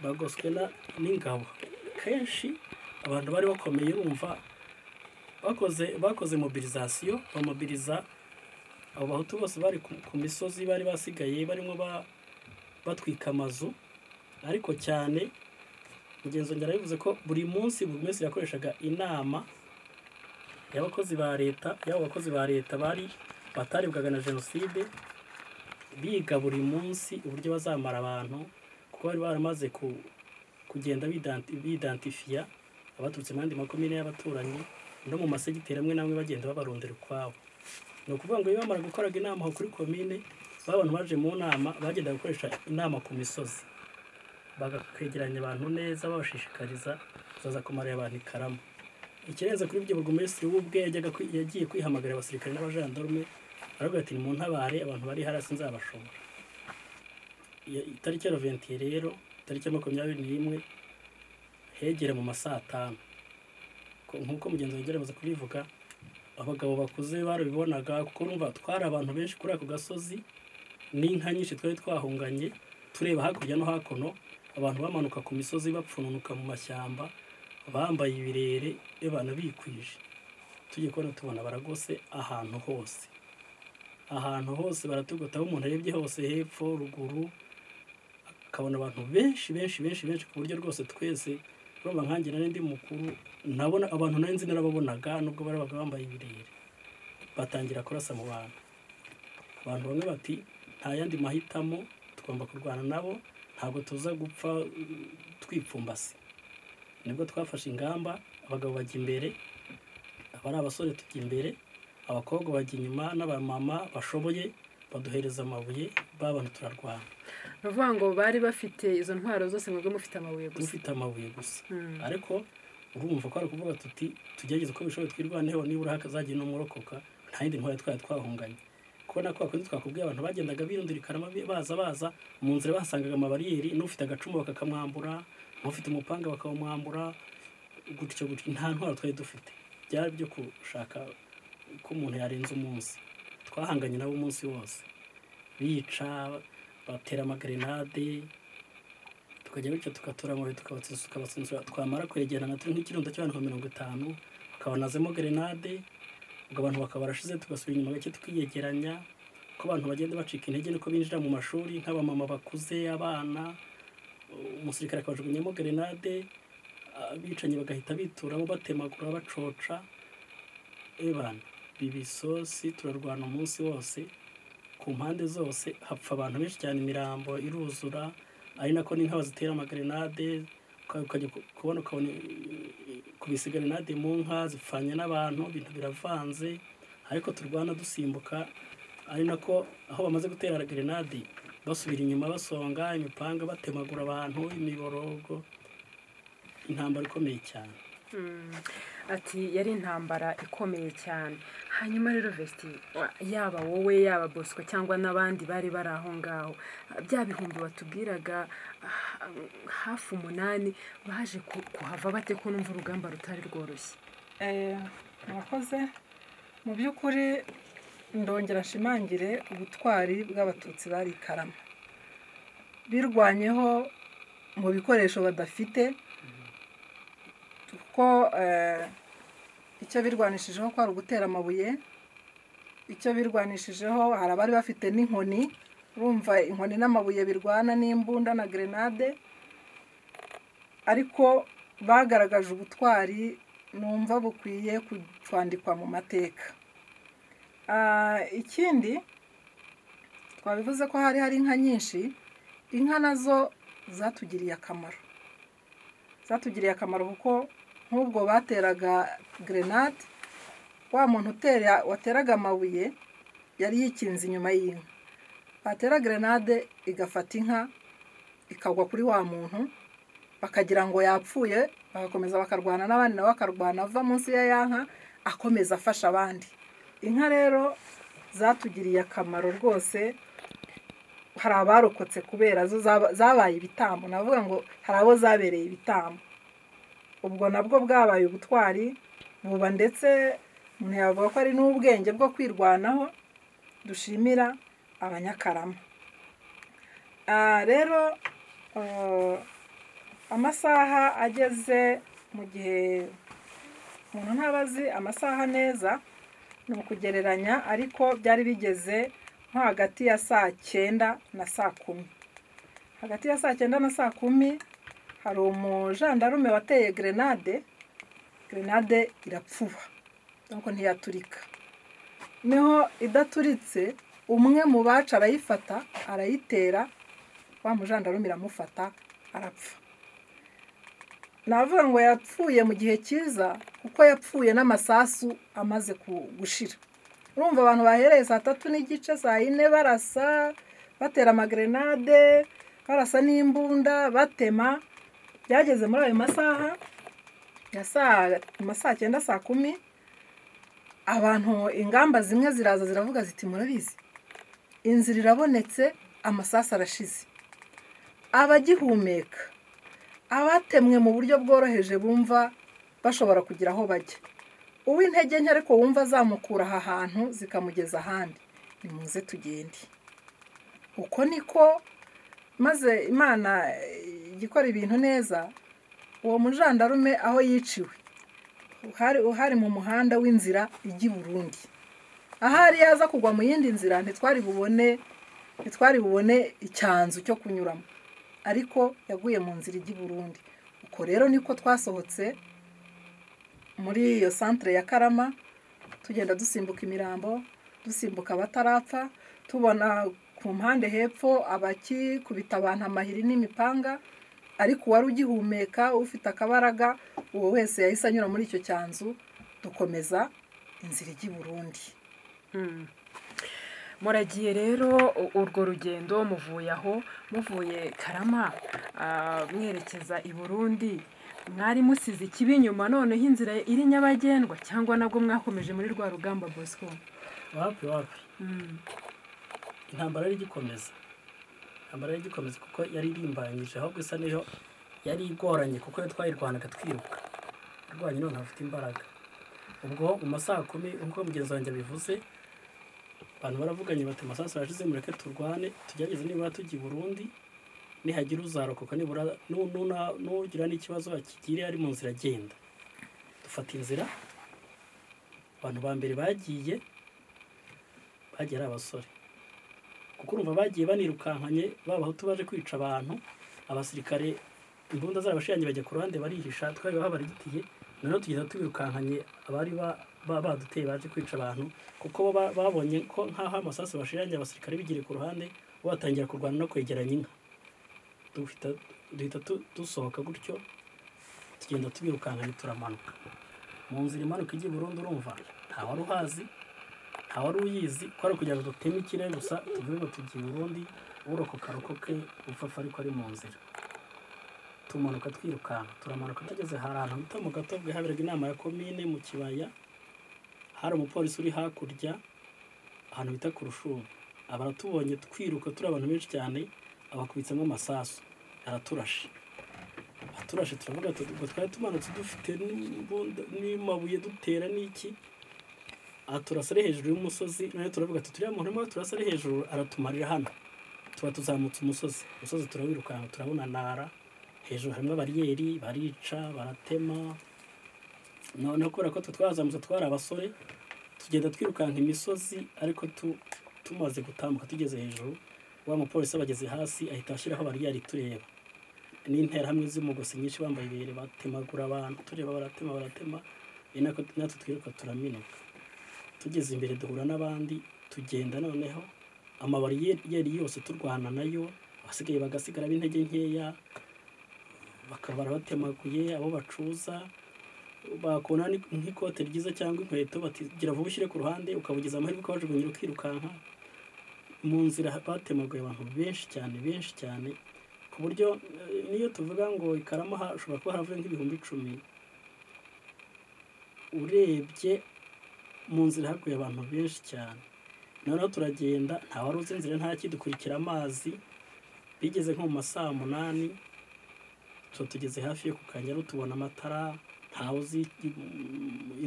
bagoswe n'ingabo. Kenshi abantu bari bakomeye, urumva bakoze mobilisation, bamobiliza abo bahutu bose bari ku misozi, bari basigaye barimo batwika amazu. Ariko cyane mugenzi ngera bivuze ko buri munsi yakoreshaga inama y'abakozi ba leta, bataribwaga na jenoside, biga buri munsi uburyo bazamara abantu, kuko bari baramaze kugenda bidantifiya abaturutse mu yandi makomine y'abaturanyi no mu masegiteri amwe namwe bagenda babarondera ukwabo. Ni ukuvuga ngo iyo bamara gukoraga inama aho kuri komine, abantu baje mu nama bagenda gukoresha inama ku misozi, bagakwegeranya abantu neza, babashishikariza kuzaza kumarira abantu ikaramu. Ikirenze kuri ibyo, burugumesitiri w'ubwe yagiye kwihamagarira abasirikare n'abajandarume, aravuga ati mu ntabare abantu bari hasi nzabashobora. Itariki ya 20 rero, itariki ya 21 hegera mu masaa 5, nk'uko mugenzi wagerageza kubivuga, abagabo bakuze barabibonaga, kuko urumva twari abantu benshi kuri ako gasozi, n'inka nyinshi twari twahunganye, tureba hakurya no hakuno, abantu bamanuka ku misozi bapfununuka mu mashyamba, bambaye ibirere ebana bikwije. Tugiye kubona tubona baragose ahantu hose baratugota, aho umuntu arebye hose, hepfo ruguru, akabona abantu benshi ku buryo rwose twese urumva nkanjye nari ndi mukuru, nabona abantu nari nzi narababonaga nubwo barabaga bambaye ibirere. Batangira kurasa mu bantu bamwe bati nta yandi mahitamo, tugomba kurwana nabo, ntabwo tuza gupfa twipfumbase. Nibwo twafashe ingamba, abagabo bajya imbere, abari abasore tujya imbere, abakobwa bajya inyuma, n'abamama bashoboye baduhereza amabuye, babantu turarwana. Bavuga ngo bari bafite izo ntwaro zose, mwebwe mufite amabuye gusa? Dufite amabuye gusa. Ariko urumva ko ari kuvuga tuti tugerageze ko bishoboye twirwaneho, nibura hakazagira n'umurokoka, nta yindi ntwaro twahunganye. Kubona ko akoze twakubwiye abantu bagendaga birundirikana baza mu nzira, bahasangaga amabariyeri, n'ufite agacumu bakakamwambura, n'ufite umupanga bakawumwambura, gutyo nta ntwaro twari dufite. Byari byo gushaka ko umuntu yarenza umunsi. Twahanganye nabo umunsi wose, bica, batera amagrenade, tukajya bityo tugatura amabuye tukabatsinzura. Twamara kwegerana turi nk'ikirundo cy'abantu 50, bakabanazemo grenade, ubwo abantu bakaba barashize, tugasubira inyuma gake tukiyegeranya. Ko abantu bagenda bacika intege niko binjira mu mashuri, nk'abamama bakuze, abana, umusirikare akabajugunyamo grenade, abicanyi bagahita bituramo, batemagura, bacoca. Ebana bibisosi, turarwana umunsi wose, ku mpande zose hapfa abantu benshi cyane, imirambo iruzura, ari nako n'inka bazitera amagrenade, ukajya kubona kubisa grenade mu nka zipfanye n'abantu, ibintu biravanze. Ariko turwana dusimbuka, ari nako aho bamaze gutera grenade basubira inyuma, basonga imipanga, batemagura abantu, imiborogo. Intambara ikomeye cyane. Ati yari intambara ikomeye cyane. Hanyuma rero Vesti, yaba wowe, yaba Bosco cyangwa n'abandi bari bari aho ngaho, bya bihumbi batubwiraga hafi 8 baje kuhava bate, ko numva urugamba rutari rworoshye? Murakoze. Mu by'ukuri ndongera nshimangire ubutwari bw'abatutsi bari Karama, birwanyeho mu bikoresho badafite, kuko icyo birwanishijeho ko ari ugutera amabuye, icyo birwanishijeho hari abari bafite n'inkoni. Urumva inkoni n'amabuye birwana, n'imbunda na grenade. Ariko bagaragaje ubutwari numva bukwiye kwandikwa mu mateka. Ikindi twabivuze ko hari inka nyinshi, inka nazo zatugiriye akamaro kuko nk'ubwo bateraga grenade, wa muntu wateraga amabuye yari yikinze inyuma y'inka, batera grenade igafata inka ikagwa kuri wa muntu, bakagira ngo yapfuye, bagakomeza bakarwana n'abandi, nawe akarwana ava munsi ya yanka akomeza afasha abandi. Inka rero zatugiriye akamaro rwose, hari abarokotse kubera zo zabaye ibitambo, navuga ngo hari abo zabereye ibitambo. Ubwo nabwo bwabaye ubutwari buba, ndetse umuntu yavuga ko ari n'ubwenge bwo kwirwanaho, dushimira abanyakarama. Rero amasaha ageze mu gihe umuntu ntabazi amasaha neza, ni ukugereranya, ariko byari bigeze nko hagati ya 9:00 na 10:00. Hagati ya 9:00 na 10:00 hari umujandarume wateye grenade irapfuba, nuko ntiyaturika. Niho idaturitse, umwe mu bacu arayifata arayitera, wa mujandarume iramufata arapfa. Navuga ngo yapfuye mu gihe cyiza, kuko yapfuye n'amasasu amaze gushira. Urumva abantu bahereye 3:30 4:00 barasa, batera amagrenade, barasa n'imbunda, batema. Byageze muri ayo masaha ya 9:00 10:00, abantu ingamba zimwe ziraza ziravuga ziti murabizi, inzira irabonetse, amasasu arashize. Abagihumeka, abatemwe mu buryo bworoheje bumva bashobora kugira aho bajya, uw'intege nke ariko wumva zamukura aha hantu zikamugeza ahandi, nimuze tugende. Uko niko maze Imana igikora ibintu neza. Uwo mujandarume aho yiciwe hari mu muhanda w'inzira ijya i Burundi. Ahari yaza kugwa mu yindi nzira ntitwari bubone icyanzu cyo kunyuramo, ariko yaguye mu nzira ijya i Burundi. Uko rero niko twasohotse muri iyo centre ya Karama, tugenda dusimbuka imirambo, dusimbuka abatarapfa, tubona ku mpande hepfo abakikubita abantu amahiri n'imipanga, ariko wari ugihumeka ufite akabaraga, uwo wese yahise anyura muri icyo cyanzu, dukomeza inzira ijya i Burundi. Muragiye rero urwo rugendo, muvuye Karama mwerekeza i Burundi, mwari musize ikibi inyuma, noneho inzira iri nyabagendwa, cyangwa nabwo mwakomeje muri rwa rugamba Bosco? Wapi intambara yari igikomeza, kuko yari irimbanyije, ahubwo isa niyo yari igoranye, kuko twayirwanaga twiruka, arwanye none afite imbaraga. Ubwo mu masaha 10:00 nk'uko mugenzi wanjye bivuze, abantu baravuganye bati amasasu arashize, mureke turwane, tugerageze niba tujya i Burundi, nihagira uzarokoka, nibura nugira n'ikibazo akigire ari mu nzira agenda. Dufata inzira, abantu ba mbere bagiye ari abasore, kuko urumva bagiye banirukankanye, babahutu baje kwica abantu, abasirikare imbunda zarabashiranye bajya ku ruhande barihisha, twari babarigitiye, noneho tugenda tubirukankanye abari baduteye baje kwica abantu, kuko babonye ko nkaho amasasu bashiranye abasirikare bigire ku ruhande, batangira kurwana no kwegeranya inka. Duhita dusohoka gutyo, tugenda tubirukankanye, turamanuka mu nzira imanuka ijya i Burundi. Urumva nta wari uhazi, nta wari uyizi, ko ari kugira ngo duteme ikirere gusa tuvuge ngo tugiye i Burundi, urokoka rokoke, upfafa ariko ari mu nzira. Tumanuka twirukanka, turamanuka, tugeze ahantu bita mu Gatobwe, haberaga inama ya komine mu kibaya, hari umupolisi uri hakurya ahantu bita ku Rushuru. Abaratubonye twiruka, turi abantu benshi cyane, abakubitsemo amasasu, araturashe. Turavuga ngo twari tumanutse dufite n'imabuye dutera n'iki, turasare hejuru y'umusozi, none turavuga ati turiya muntu urimo turasare hejuru aratumarira hano. Tuba tuzamutse umusozi turawirukanka, turabona nara hejuru harimo bariyeri, barica, baratema. None kubera ko twazamutse twari abasore, tugenda twirukanka imisozi, ariko tumaze gutambuka tugeze hejuru, wa mupolisi abageze hasi ahita ashyiraho bariyeri tureba. n'interahamwe z'umugosi nyinshi bambaye ibere batemagura abantu tureba baratema natwe twiruka turaminuka tugeze imbere duhura n'abandi tugenda noneho amabariyeri yose turwana nayo abasigaye bagasigara b'intege nkeya bakabara batemaguye abo bacuza bakona nk'ikote ryiza cyangwa inkweto batigira vuba ushyire ku ruhande ukabugeza amahirwe ukabajugunyira ukirukanka mu nzira batemaguye abantu benshi cyane ku buryo niyo tuvuga ngo Ikarama hashobora kuba haravuye nk'ibihumbi 10 urebye mu nzira haguye abantu benshi cyane noneho turagenda nta wari uzi inzira nta kidukurikira amazi bigeze nko mu masaha 8 tugeze hafi yo ku Kanyaru tubona amatara ntawe uzi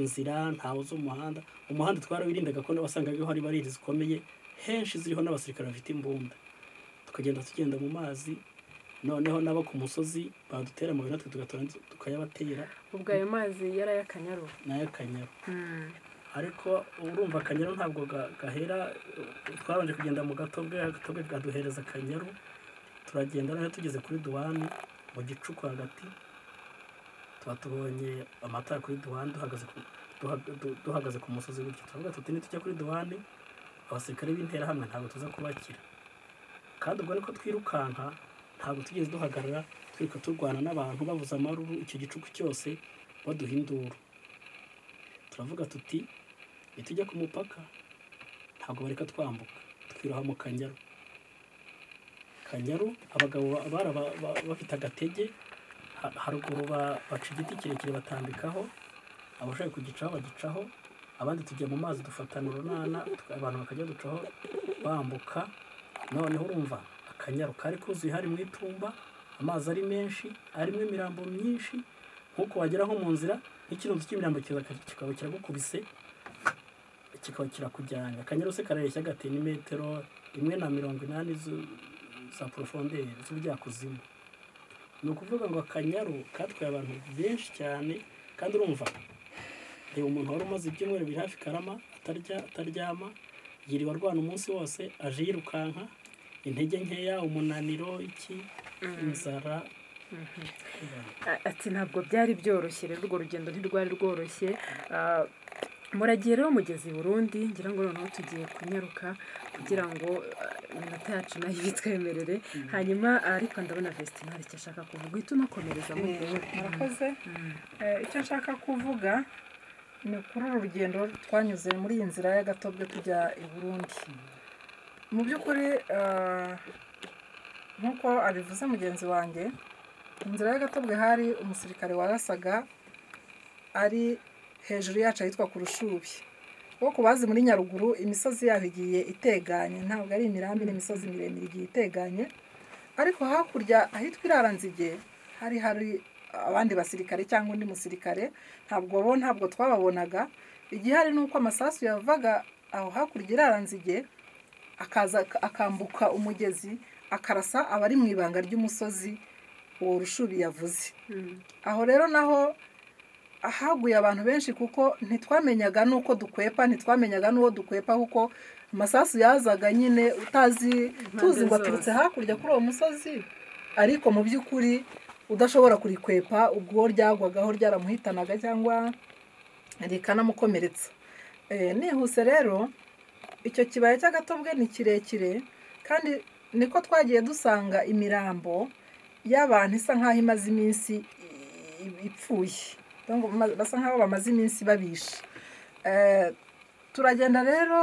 inzira ntawe uzi umuhanda twarawirindaga ko wasangaga hari bariri zikomeye henshi ziriho n'abasirikare bafite imbunda tugenda mu mazi noneho nabo ku musozi badutera mu bintu tugatora tukayabatera ubwo ayo mazi yarayakanyaru n'ayakanyaru ariko urumva Akanyaru ntabwo gahera twabanje kugenda mu gatobwe gaduhereza Akanyaru turagenda naho tugeze kuri duwani mu gicuku hagati tubonye amatara kuri duwani duhagaze ku musozi gutyo turavuga tuti nitujya kuri duwani abasirikare b'interahamwe ntabwo tuza kubakira kandi ubwo niko twirukanka ntabwo tugeze duhagarara twiruka turwana n'abantu bavuza amaruru icyo gicuku cyose baduhindura turavuga tuti nitujya ku mupaka ntabwo bareka twambuka twiroha mu Kanyaru abagabo bafite agatege haruguru baca igiti kirekire batambikaho abashaka kugicaho bagicaho abandi tujya mu mazi dufatana urunana abantu bakajya ducaho bambuka noneho urumva Akanyaru kari kuzuye hari mu itumba amazi ari menshi arimo imirambo myinshi nkuko wagera nko mu nzira nk'ikintu cy'imirambo kikaba kiragukubise kikaba kirakujyanye Akanyaru se kareshya gati ni metero 180 za profondeur z'ubujyakuzimu ni ukuvuga ngo Akanyaru katwaye abantu benshi cyane kandi urumva reba umuntu wari umaze ibyumweru biri hafi Karama ataryama yiriwe arwana umunsi wose aje yirukanka intege nkeya umunaniro inzara ati ntabwo byari byoroshye rero urwo rugendo ntirwari rworoshye muragiye rero mugeze i Burundi ngira ngo noneho tugiye kunyaruka kugira ngo iminota yacu nayo bitwemerere hanyuma ariko ndabona Vestine hari icyo ashaka kuvuga uhita unakomereza muri murakoze icyo nshaka kuvuga ni kuri uru rugendo twanyuze muri iyi nzira y'agatobwe tujya i Burundi mu by'ukuri nk'uko abivuze mugenzi wanjye inzira y'agatobwe hari umusirikare warasaga ari hejuru yacu ahitwa ku Rushubi wo kubazi muri Nyaruguru imisozi yaho igiye iteganye ntabwo ari imirambi n'imisozi miremire igiye iteganye ariko hakurya ahitwa Iraranzige hari abandi basirikare cyangwa undi musirikare ntabwo twababonaga igihari nuko amasasu yavaga aho hakurya Iraranzige akaza akambuka umugezi akarasa abari mu ibanga ry'umusozi uwo Rushubi yavuze aho rero naho ahaguye abantu benshi kuko ntitwamenyaga nuko dukwepa ntitwamenyaga nuwo dukwepa kuko amasasu yazaga nyine tuzi ngo aturutse hakurya kuri uwo musozi ariko mu by'ukuri udashobora kurikwepa ubwo ryagwagaho ryaramuhitanaga cyangwa rikanamukomeretsa nihuse rero icyo kibaya cy'agatobwe ni kirekire kandi niko twagiye dusanga imirambo y'abantu isa nkaho imaze iminsi ipfuye basa nkaho bamaze iminsi babishe turagenda rero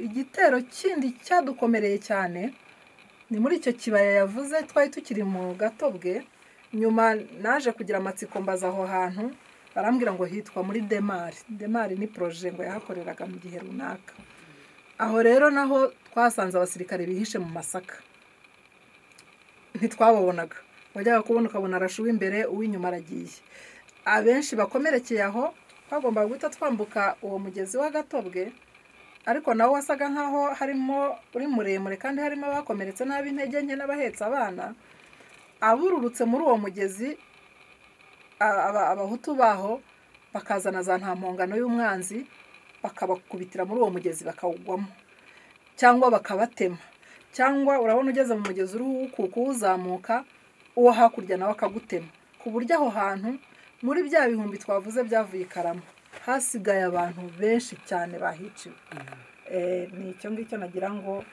igitero kindi cyadukomereye cyane ni muri icyo kibaya yavuze twari tukiri mu Gatobwe nyuma naje kugira amatsiko mbaza aho hantu barambwira ngo hitwa muri Demari ni projet ngo yahakoreraga mu gihe runaka aho rero naho twasanze abasirikare bihishe mu masaka ntitwababonaga wajyaga kubona ukabona arashuwe imbere uw'inyuma aragiye abenshi bakomerekeye aho bagomba guhita twambuka uwo mugezi w'Agatobwe ariko nawo wasaga nkaho harimo uri muremure kandi harimo abakomeretse nabi intege nke n'abahetse abana abururutse muri uwo mugezi abahutu baho bakazana za ntampongano y'umwanzi bakabakubitira muri uwo mugezi bakawugwamo cyangwa bakabatema cyangwa urabona ugeze mu mugezi uri ukuka uzamuka uwo hakurya nawe akagutema, ku buryo aho hantu muri bya bihumbi twavuze byavuye i Karama hasigaye abantu benshi cyane bahiciwe. Ni icyo ngicyo nagira ngo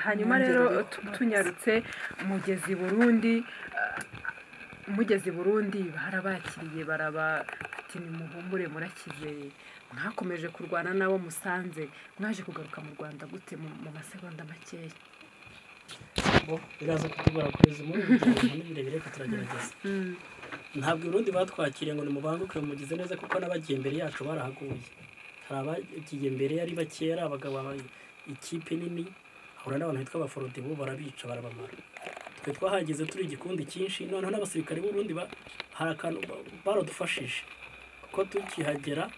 hanyuma rero tunyarutse mugezi Burundi barabakiriye barabati nimuhumbure murakize, mwakomeje kurwana nabo musanze, mwaje kugaruka mu Rwanda gute mu masegonda makeya? biraza kutugora kugeza muri birebire ko turagerageza. Ntabwo Burundi batwakiriye ngo nimubanguke mugize neza, kuko n'abagiye imbere yacu barahaguye. Hari abagiye imbere yari bakera, abagabo ikipe nini, ahura n'abantu bitwa abaforode bo barabica barabamara. Twe twahageze turi igikundi cyinshi, noneho n'abasirikare b'u Burundi hari akantu baradufashije, kuko tukihagera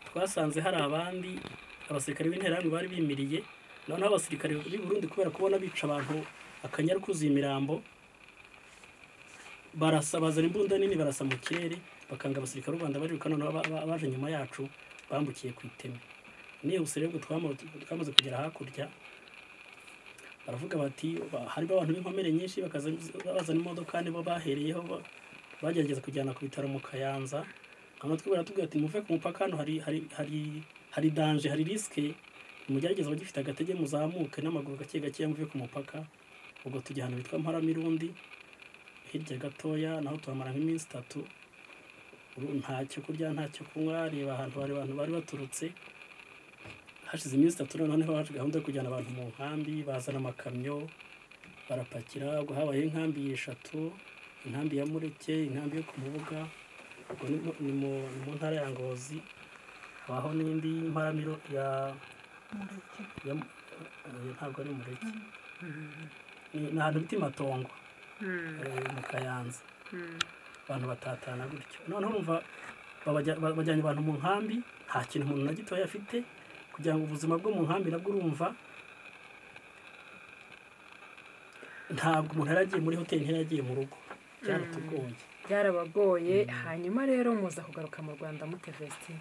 twasanze hari abandi abasirikare b'interahamwe bari bimiriye, noneho abasirikare b'u Burundi kubera kubona bica abantu akanyaru kuzuye imirambo, bazana imbunda nini barasa mu kirere, bakanga abasirikare b'u Rwanda bariruka, noneho abaje nyuma yacu bambukiye ku iteme. Nihuse rero twamaze kugera hakurya, baravuga bati harimo abantu b'inkomere nyinshi, bazana imodoka nibo bahereyeho bagerageza kujyana ku bitaro mu Kayanza. Amatwi baratubwira ati muve ku mupaka hano hari danger, hari risque, mugerageza bagifite agatege muzamuke n'amaguru gake gake muve ku mupaka. Ubwo tujya ahantu bitwa Mparamirundi hirya gatoya, naho tuhamara nk'iminsi 3, ntacyo kurya ntacyo kunywa, reba ahantu bari baturutse. Hashize iminsi 3 noneho haje gahunda yo kujyana abantu mu nkambi, bazana amakamyo barapakira. Ubwo habaye inkambi 3, inkambi ya Mureke, inkambi yo ku Mubuga, ubwo ni mu ntara ya Ngozi, aho n'indi Mparamiro ya ntabwo ari Mureke, ni ahantu bita Matongo mu Kayanza. Abantu batatana gutyo, noneho urumva bajyanye abantu mu nkambi, nta kintu umuntu na gitoya afite, kugira ngo ubuzima bwo mu nkambi nabwo urumva ntabwo umuntu yaragiye muri hoteli, ntiyaragiye mu rugo, byarabagoye. Hanyuma rero muza kugaruka mu Rwanda mute Vestine?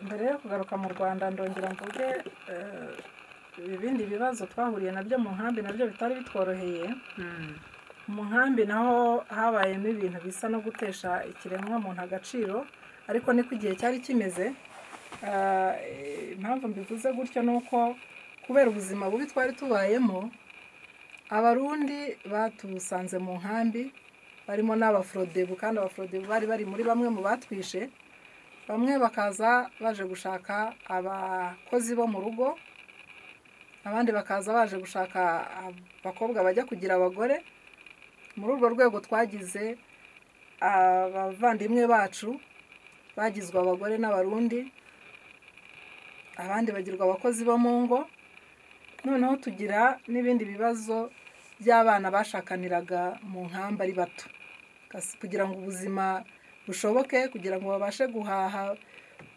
Mbere yo kugaruka mu Rwanda ndongera mvuge ibindi bibazo twahuriye nabyo mu nkambi, nabyo bitari bitworoheye. Mu nkambi naho habayemo ibintu bisa no gutesha ikiremwa muntu agaciro, ariko niko igihe cyari kimeze. Impamvu mbivuze gutyo nuko kubera ubuzima bubi twari tubayemo, Abarundi batusanze mu nkambi barimo n'abafrodebu, kandi abafrodebu bari muri bamwe mu batwishe. Bamwe bakaza baje gushaka abakozi bo mu rugo, abandi bakaza baje gushaka abakobwa bajya kugira abagore. Muri urwo rwego twagize abavandimwe bacu bagizwe abagore n'Abarundi, abandi bagirwa abakozi bo mu ngo. Noneho tugira n'ibindi bibazo by'abana bashakaniraga mu nkambi ari bato, kugira ngo ubuzima bushoboke, kugira ngo babashe guhaha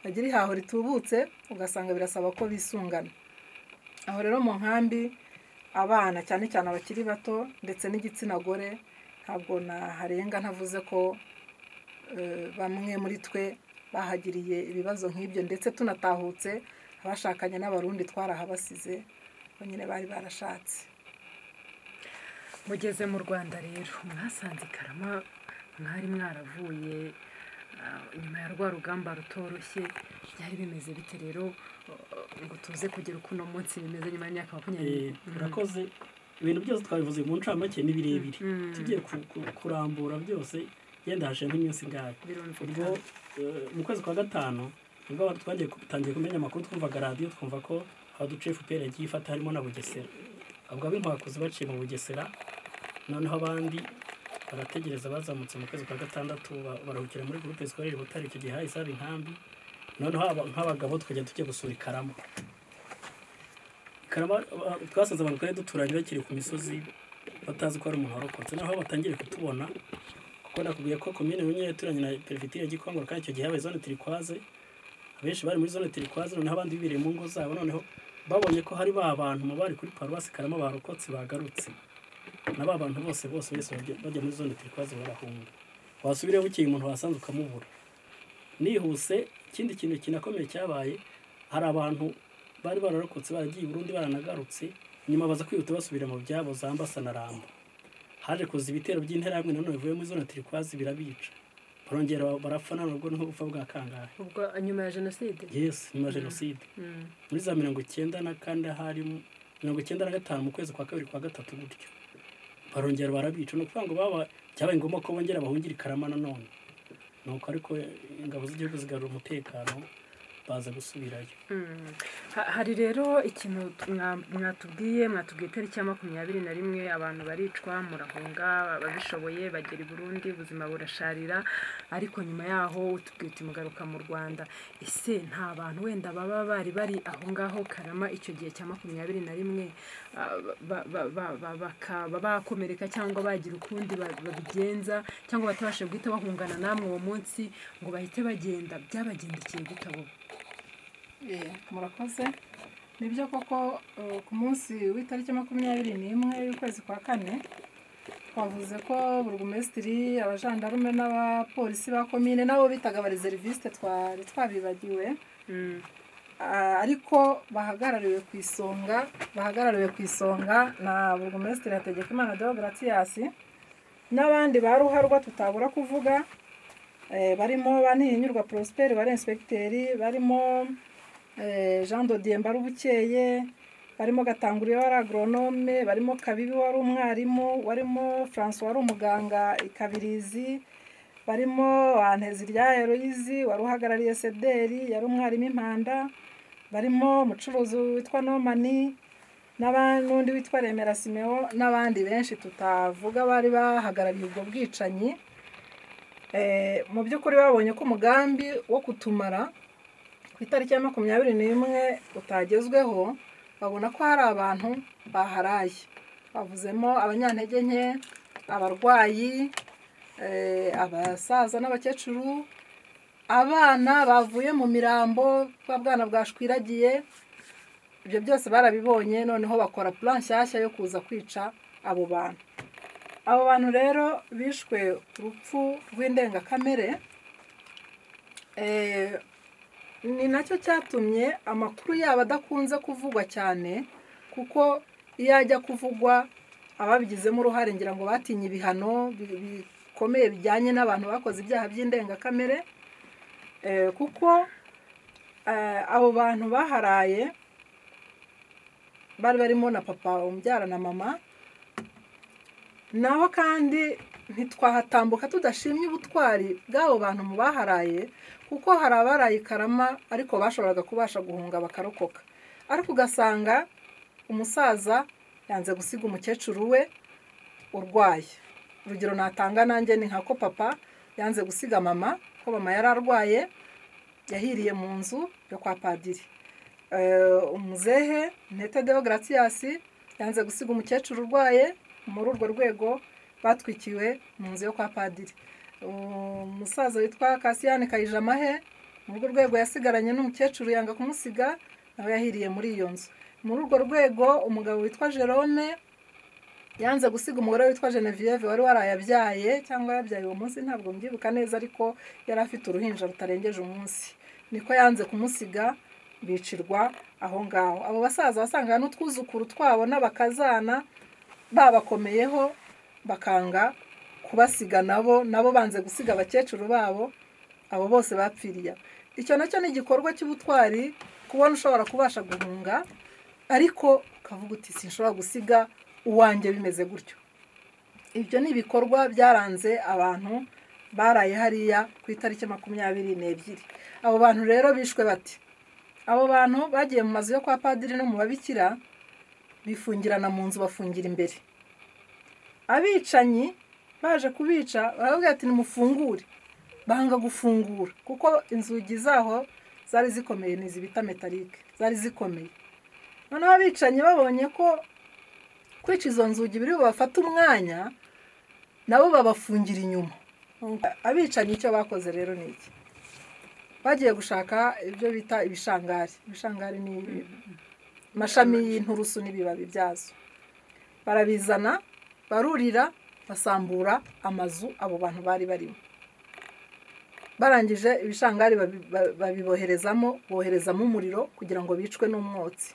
bagire ihaho ritubutse, ugasanga birasaba ko bisungana. Aho rero mu nkambi abana cyane cyane abakiri bato ndetse n'igitsina gore ntabwo naharenga ntavuze ko bamwe muri twe bahagiriye ibibazo nk'ibyo, ndetse tunatahutse abashakanye n'Abarundi twarahabasize ko nyine bari barashatse. Mugeze mu Rwanda rero mwasanze i Karama, mwari mwaravuye nyuma ya rwa rugamba rutoroshye, byari bimeze bite rero ngo tuze kugira ukuntu munsi bimeze nyuma y'imyaka 20? Urakoze. Ibintu byose twabivuze mu ncamake ni birebire, tugiye kurambura byose yenda hashe nk'iminsi ngahe. Ubwo mu kwezi kwa 5 nibwo twatangiye kumenya amakuru, twumvaga radio twumva ko abaduce FPR yagiye ifata harimo na Bugesera. Ubwo ab'intwakuzi baciye mu Bugesera, noneho abandi barategereza bazamutse mu kwezi kwa 6 baruhukira muri groupe scolaire Butare. Icyo gihe hahise haba inkambi, noneho nk'abagabo tukajya tujya gusura i Karama. Twasanze abantu twari duturanye bakiri ku misozi batazi ko ari umuntu warokotse, naho batangiye kutubona, kuko nakubwiye ko commune nyine yaturanye na perefegitura ya Gikongoro, kandi icyo gihe habaye zone turquoise, abenshi bari muri zone turquoise, noneho abandi bibereye mu ngo zabo. Noneho babonye ko hari abantu mu bari kuri Paruwasi Karama barokotse bagarutse, na bantu bose bajya muri zone turquoise barahunga. Wasubire bukeye umuntu wasanze ukamubura. Nihuse ikindi kintu kinakomeye cyabaye, hari abantu bari bararokotse baragiye i Burundi baranagarutse, nyuma baza kwihuta basubira mu byabo za Mbasa na Rambo. haje kuza ibitero by'interahamwe nanone bivuye muri zone turikwazi birabica barongera barapfa none ubwo niho gupfa bwa kangahe ubwo nyuma ya jenoside yes nyuma ya jenoside muri za 1994 hari 1995 mu kwezi kwa kabiri kwa gatatu gutyo barongera barabica no kuvuga ngo baba cyabaye ngombwa ko bongera bahungira Karama nanone nuko ariko ingabo z'igihugu zigarura umutekano baza gusubirayo. Hari rero ikintu mwatubwiye itariki ya 21 abantu baricwa murahunga babishoboye bagera i Burundi ubuzima burasharira ariko nyuma yaho utubwiye uti mugaruka mu Rwanda. Ese nta bantu wenda baba bari aho ngaho Karama icyo gihe cya 21 bakaba bakomereka cyangwa bagira ukundi babigenza cyangwa batabashe guhita bahungana namwe uwo munsi ngo bahite bagenda byabagendekeye gutabo? Murakoze. Nibyo koko ku munsi w'itariki 21 y'ukwezi kwa kane twavuze ko burugumesitiri abajandarume n'abapolisi ba komine nabo bitaga abareseriviste twari twabibagiwe ariko bahagarariwe ku isonga na burugumesitiri Hategekimana Deogratias n'abandi baruharwa tutabura kuvuga barimo Bantihinyurwa Prosper bari inspecteur barimo Jean Dodier Mbarubukeye barimo Gatanguriye wari agronome barimo Kabibi wari umwarimu warimo François wari umuganga ikabirizi barimo Antezirya Heroizi wari uhagarariye Sederi yari umwarimu Impanda barimo umucuruzi witwa Nomani n'abandi witwa Remera Simeo n'abandi benshi tutavuga bari bahagarariye ubwo bwicanyi. Mu by'ukuri babonye ko umugambi wo kutumara ku itariki ya 21 utagezweho babona ko hari abantu baharaye bavuzemo abanyantege nke abarwayi abasaza n'abakecuru abana bavuye mu mirambo bwana bwashwiragiye ibyo byose barabibonye noneho bakora plan nshyashya yo kuza kwica abo bantu rero bishwe urupfu rw'indengakamere ni nacyo cyatumye amakuru yabo adakunze kuvugwa cyane kuko iyo ajya kuvugwa ababigizemo uruhare ngira ngo batinye ibihano bikomeye bijyanye n'abantu bakoze ibyaha by'indengakamere kuko abo bantu baharaye bari barimo na papa umbyara na mama naho kandi ntitwahatambuka tudashimye ubutwari bw'abo bantu mu baharaye kuko hari abaraye Karama ariko bashoboraga kubasha guhunga bakarokoka ariko ugasanga umusaza yanze gusiga umukecuru we urwaye. Urugero natanga nanjye ni nkako papa yanze gusiga mama ko mama yari arwaye yahiriye mu nzu yo kwa padiri. Umuzehe Ntete Deogratias yanze gusiga umukecuru urwaye muri urwo rwego batwikiwe mu nzu yo kwa padiri. Umusaza witwa Kasiyane Kayijamahe muri urwo rwego yasigaranye n'umukecuru yanga kumusiga nawe yahiriye muri iyo nzu. Muri urwo rwego umugabo witwa Jerome yanze gusiga umugore witwa Genevieve wari warayabyaye cyangwa yabyaye uwo munsi ntabwo mbyibuka neza ariko yari afite uruhinja rutarengeje umunsi niko yanze kumusiga bicirwa aho ngaho. Abo basaza basanga n'utwuzukuru twabo n'abakazana babakomeyeho bakanga kubasiga nabo banze gusiga abakecuru babo abo bose bapfiriye. Icyo nacyo ni igikorwa cy'ubutwari kubona ushobora kubasha guhunga ariko ukavuga uti sinshobora gusiga uwanjye bimeze gutyo. Ibyo ni ibikorwa byaranze abantu baraye hariya ku itariki 22. Abo bantu rero bishwe bati abo bantu bagiye mu mazu yo kwa padiri no mu babikira bifungirana mu nzu bafungira imbere. Abicanyi baje kubica baravuga ati nimufungure banga gufungura kuko inzugi zaho zari zikomeye nizibita metalike zari zikomeye. Noneho abicanyi babonye ko kwica izo nzugi biri bafata umwanya nabo babafungira inyuma. Abicanyi icyo bakoze rero ni iki? Bagiye gushaka ibyo bita ibishangari. Ibishangari ni mashami y'inturusu n'ibibabi byazo. Barabizana barurira basambura amazu abo bantu bari barimo. Barangije ibishangari boherezamo umuriro kugira ngo bicwe n'umwotsi.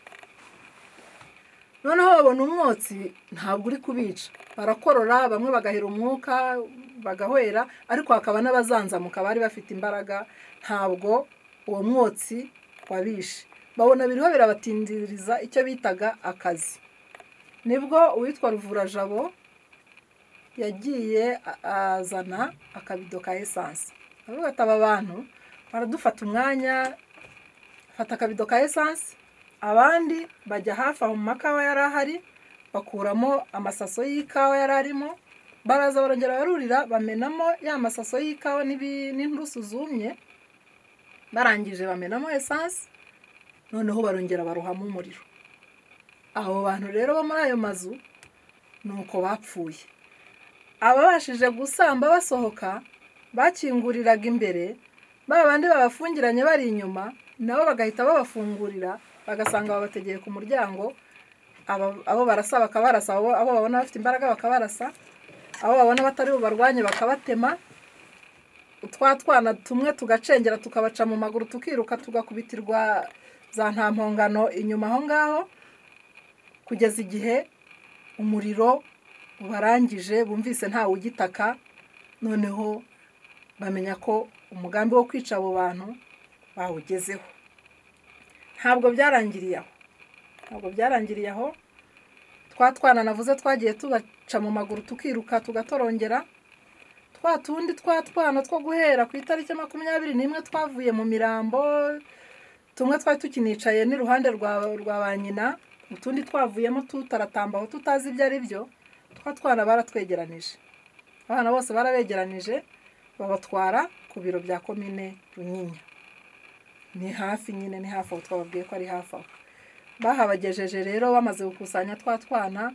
noneho babona umwotsi ntabwo uri kubica, barakorora, bamwe bagahera umwuka bagahwera, ariko hakaba n'abazanzamuka bari bafite imbaraga, ntabwo uwo mwotsi wabishe. Babona biriho birabatindiriza icyo bitaga akazi. Nibwo uwitwa Ruvurajabo yagiye azana akabido ka esanse. Aravuga ati aba bantu baradufata umwanya, fata akabido ka esanse, abandi bajya hafi aho mu makawa yari ahari, bakuramo amasaso y'ikawa yari arimo, baraza barongera barurira, bamenamo ya masaso y'ikawa n'inturusu zumye, barangije bamenamo esanse, noneho barongera baruhamo umuriro. Abo bantu rero bo muri ayo mazu nuko bapfuye. Ababashije gusamba basohoka, bakinguriraga imbere, babandi babafungiranye bari inyuma, nabo bagahita babafungurira, bagasanga babategeye ku muryango, abo barasa bakabarasa, abo babona bafite imbaraga bakabarasa, abo babona batari bubarwanye bakabatema, utwana tumwe tugacengera tukabaca mu maguru, tukiruka tugakubitirwa za ntampongano inyuma aho ngaho, kugeza igihe umuriro ubarangije, bumvise ntawe ugitaka, noneho bamenya ko umugambi wo kwica abo bantu bawugezeho. Ntabwo byarangiriye aho, twana navuze twagiye tubaca mu maguru tukiruka tugatorongera, tundi twana two guhera ku itariki 21 twavuye mu mirambo, tumwe twari tukinicaye n'iruhande rwa ba nyina, utundi twavuyemo tutaratambaho tutazi ibyo ari byo, twana baratwegeranije. Abana bose barabegeranije babatwara ku biro bya komine Runyinya. Ni hafi nyine, ni hafi aho twababwiye ko ari hafi aho. Bahabagejeje rero bamaze gukusanya twana,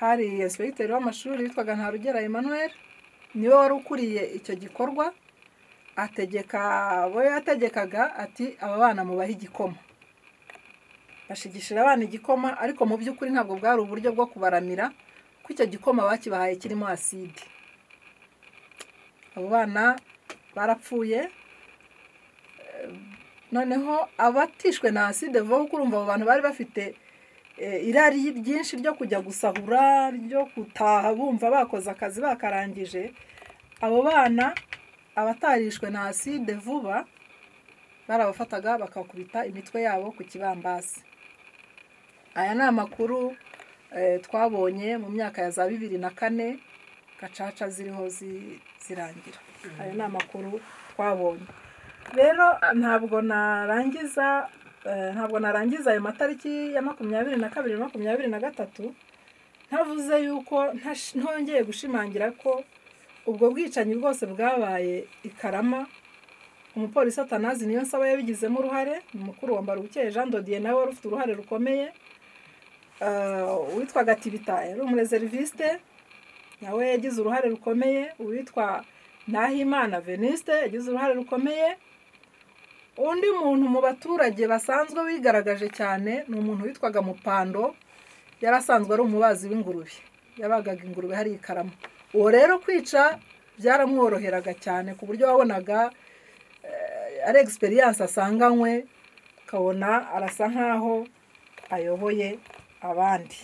hari inspecteur w'amashuri witwaga Ntarugera Emmanuel, niwe wari ukuriye icyo gikorwa, yategekaga ati aba bana mubahe igikoma. Bashigishira abana igikoma, ariko mu by'ukuri ntabwo bwari uburyo bwo kubaramira, ko icyo gikoma bakibahaye kirimo aside. Abo bana barapfuye. Noneho abatishwe na aside vuba, kuko urumva abo bantu bari bafite irari ryinshi ryo kujya gusahura, ryo gutaha bumva bakoze akazi bakarangije. Abo bana abatarishwe na aside vuba barabafataga bakakubita imitwe yabo ku kibambasi. Aya ni amakuru twabonye mu myaka ya za 2004 gacaca ziriho zirangira. Aya ni amakuru twabonye. Rero ntabwo narangiza ayo matariki ya 22 na 23 ntavuze yuko ntongeye gushimangira ko ubwo bwicanyi bwose bwabaye i Karama, umupolisi Atanazi Niyonsaba yabigizemo uruhare, umukuru wa Mbarukeye Jean Dodier nawe wari ufite uruhare rukomeye, uwitwa Gatibita yari umureserviste nawe yagize uruhare rukomeye, uwitwa Nahimana Veniste yagize uruhare rukomeye. Undi muntu mu baturage basanzwe wigaragaje cyane ni umuntu witwaga Mupando, yarasanzwe ari umubazi w'ingurube, yabagaga ingurube hari i Karama. Uwo rero kwica byaramworoheraga cyane, ku buryo wabonaga ari experience asanganywe, ukabona arasa nkaho ayoboye abandi.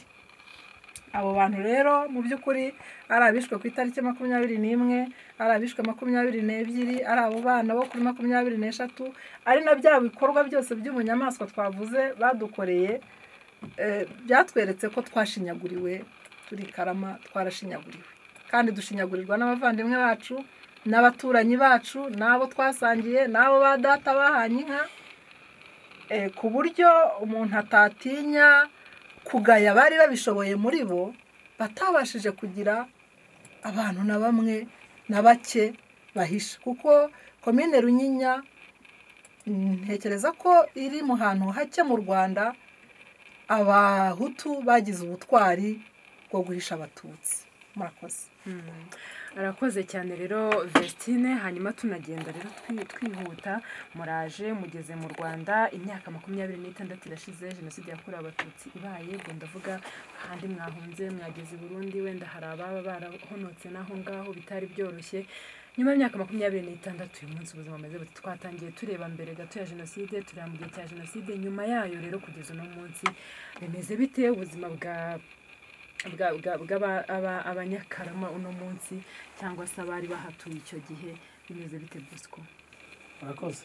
Abo bantu rero mu by'ukuri ari abishwe ku itariki 21, ari abishwe 22, ari abo bana bo kuri 23, ari na bya bikorwa byose by'umunyamaswa twavuze badukoreye, byatweretse ko twashinyaguriwe turi Karama, twarashinyaguriwe, kandi dushinyagurirwa n'abavandimwe bacu, n'abaturanyi bacu, n'abo twasangiye, n'abo ba data bahanye inka, ku buryo umuntu atatinya kugaya bari babishoboye muri bo, batabashije kugira abantu na bamwe na bake bahisha. Kuko komine Runyinya ntekereza ko iri mu hantu hake mu Rwanda abahutu bagize ubutwari bwo guhisha abatutsi. Murakoze. Arakoze cyane rero Vestine. Hanyuma tunagenda rero twihuta, muraje mugeze mu Rwanda, imyaka 26 irashize jenoside yakorewe abatutsi ibaye. Ubwo ndavuga handi mwahunze mwageze i Burundi, wenda hari ababa barahonotse naho ngaho bitari byoroshye. nyuma y'imyaka 26 uyu munsi ubuzima bumeze bute? Twatangiye tureba mbere gato ya jenoside, tureba mu gihe cya jenoside, nyuma yayo rero kugeza uno munsi bimeze bite ubuzima abanyakarama uno munsi cyangwa se abari bahatuye icyo gihe bimeze bite Bosco? murakoze.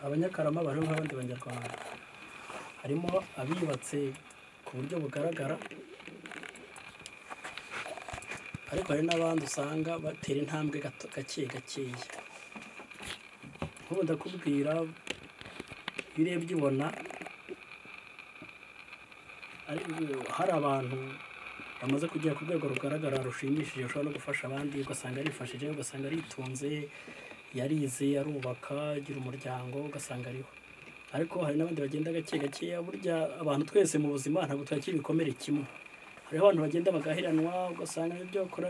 Abanyakarama bariho nk'abandi banyarwanda, harimo abiyubatse ku buryo bugaragara, ariko hari n'abandi usanga batera intambwe gake gakeya. nk'ubu ndakubwira, iyo urebye ubona hari abantu bamaze kugera ku rwego rugaragara rushimishije, ushobora no gufasha abandi, ugasanga arifashije, ugasanga aritunze, yarize, arubaka, agira umuryango, ugasanga ariho. Ariko hari n'abandi bagenda gake gakeya. Burya abantu twese mu buzima ntabwo twakira ibikomere kimwe. Hariho abantu bagenda bagahiranwa, ugasanga ibyo bakora